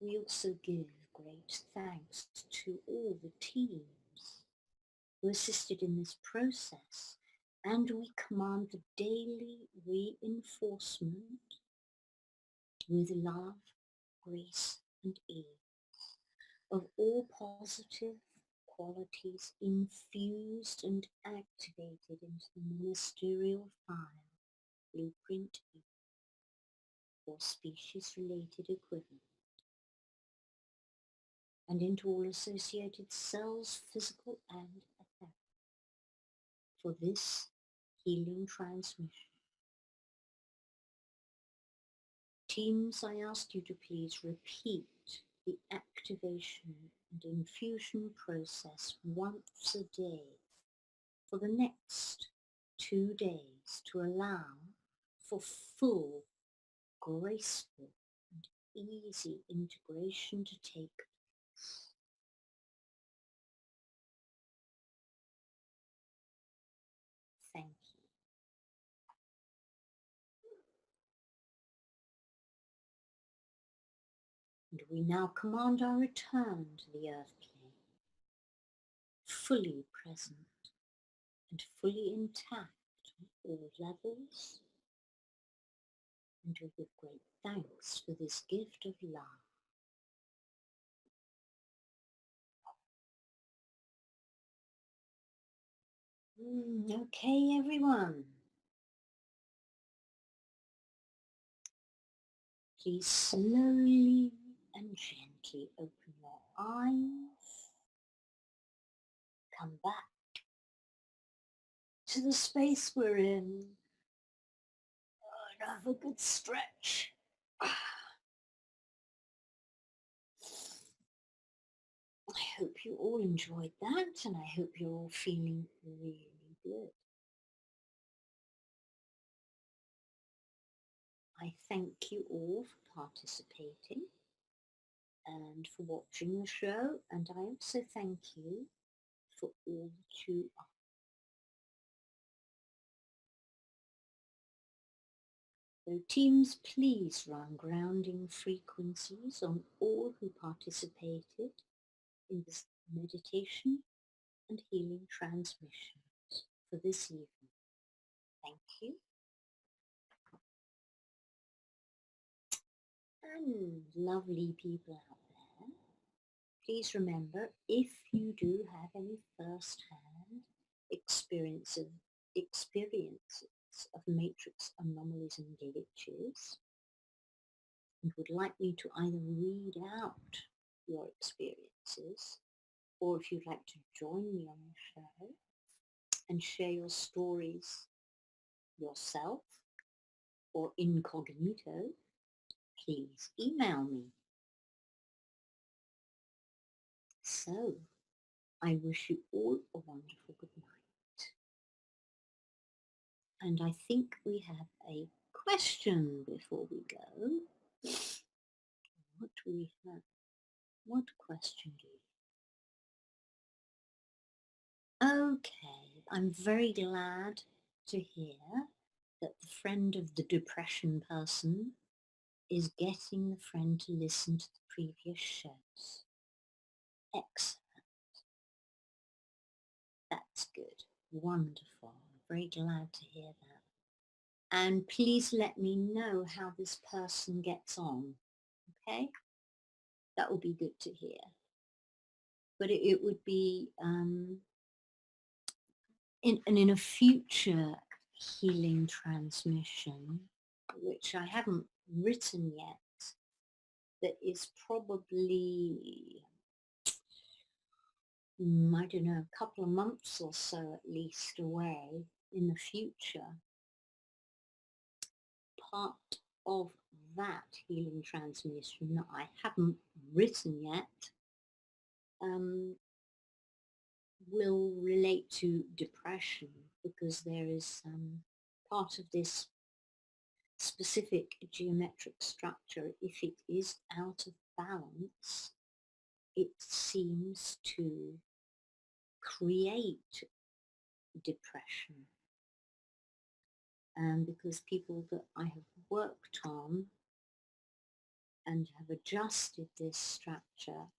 We also give great thanks to all the teams who assisted in this process, and we command the daily reinforcement with love, grace and ease of all positive qualities infused and activated into the ministerial file, blueprint E, or species-related equivalent, and into all associated cells, physical and etheric, for this healing transmission. Teams, I ask you to please repeat the activation and infusion process once a day for the next 2 days to allow for full, graceful and easy integration to take place. Thank you. And we now command our return to the earth plane, fully present and fully intact on all levels, and we give great thanks for this gift of love. Okay, everyone. Please slowly and gently open your eyes. Come back to the space we're in. And have a good stretch. I hope you all enjoyed that, and I hope you're all feeling really good. I thank you all for participating and for watching the show, and I also thank you for all that you are. So teams, please run grounding frequencies on all who participated in this meditation and healing transmissions for this evening. Thank you. And lovely people out there, please remember, if you do have any first-hand experiences of matrix anomalies and glitches, and would like me to either read out your experiences, or if you'd like to join me on the show and share your stories yourself or incognito, please email me. So, I wish you all a wonderful good night. And I think we have a question before we go. What do we have? What question do we have? Okay, I'm very glad to hear that the friend of the depression person is getting the friend to listen to the previous shows. Excellent. That's good. Wonderful. I'm very glad to hear that. And please let me know how this person gets on. Okay? That would be good to hear. But it would be in a future healing transmission, which I haven't written yet, that is probably, I don't know, a couple of months or so at least away in the future. Part of that healing transmission that I haven't written yet will relate to depression, because there is part of this specific geometric structure, if it is out of balance, it seems to create depression. And because people that I have worked on and have adjusted this structure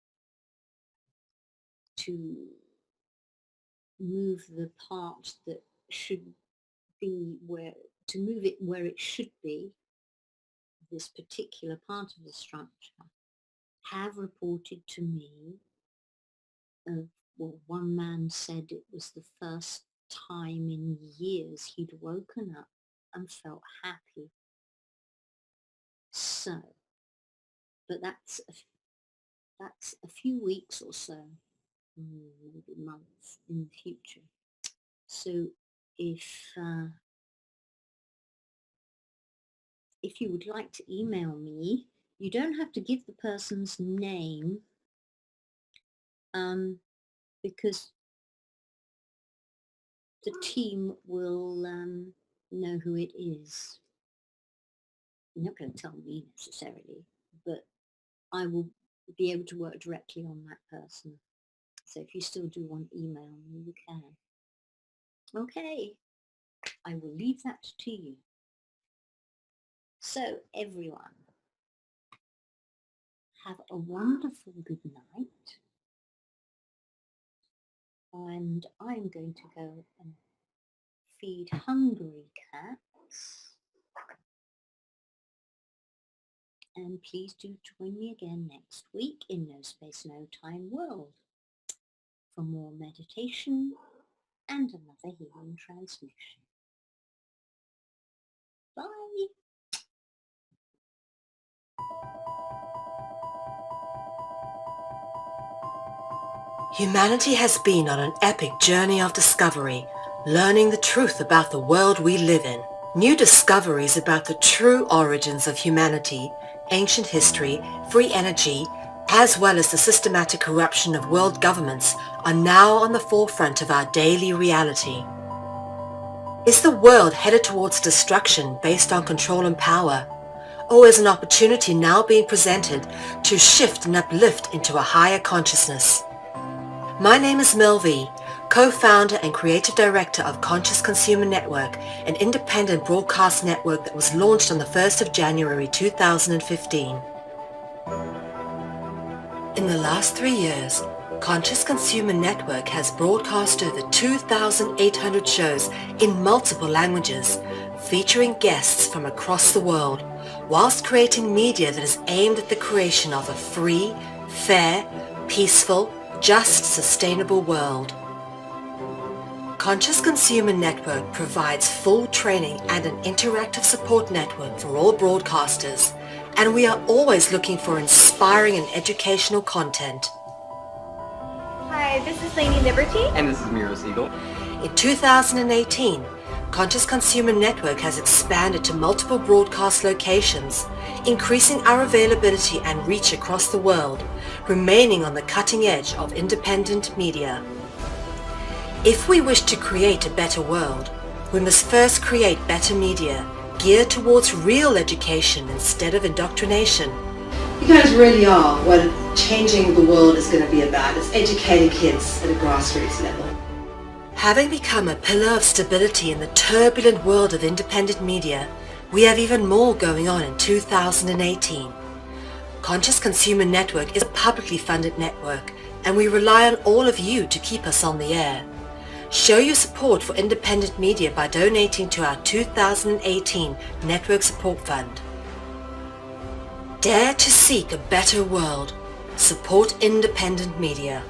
to move the part that should be to move it where it should be, this particular part of the structure have reported to me of, well, one man said it was the first time in years he'd woken up and felt happy. So, but that's a few weeks or so, maybe months in the future. So if you would like to email me, you don't have to give the person's name, because the team will know who it is. You're not going to tell me necessarily, but I will be able to work directly on that person. So if you still do want to email me, you can. Okay, I will leave that to you. So everyone, have a wonderful good night. And I'm going to go and feed hungry cats. And please do join me again next week in No Space, No Time World for more meditation and another healing transmission. Bye. Humanity has been on an epic journey of discovery, learning the truth about the world we live in. New discoveries about the true origins of humanity, ancient history, free energy, as well as the systematic corruption of world governments are now on the forefront of our daily reality. Is the world headed towards destruction based on control and power? Or is an opportunity now being presented to shift and uplift into a higher consciousness? My name is Mel V, co-founder and creative director of Conscious Consumer Network, an independent broadcast network that was launched on the 1st of January 2015. In the last 3 years, Conscious Consumer Network has broadcast over 2,800 shows in multiple languages, featuring guests from across the world, whilst creating media that is aimed at the creation of a free, fair, peaceful, just, sustainable world. Conscious Consumer Network provides full training and an interactive support network for all broadcasters, and we are always looking for inspiring and educational content. Hi, this is Lainey Liberty. And this is Miro Siegel. In 2018, Conscious Consumer Network has expanded to multiple broadcast locations, increasing our availability and reach across the world, remaining on the cutting edge of independent media. If we wish to create a better world, we must first create better media, geared towards real education instead of indoctrination. You guys really are what changing the world is going to be about. It's educating kids at a grassroots level. Having become a pillar of stability in the turbulent world of independent media, we have even more going on in 2018. Conscious Consumer Network is a publicly funded network, and we rely on all of you to keep us on the air. Show your support for independent media by donating to our 2018 Network Support Fund. Dare to seek a better world. Support independent media.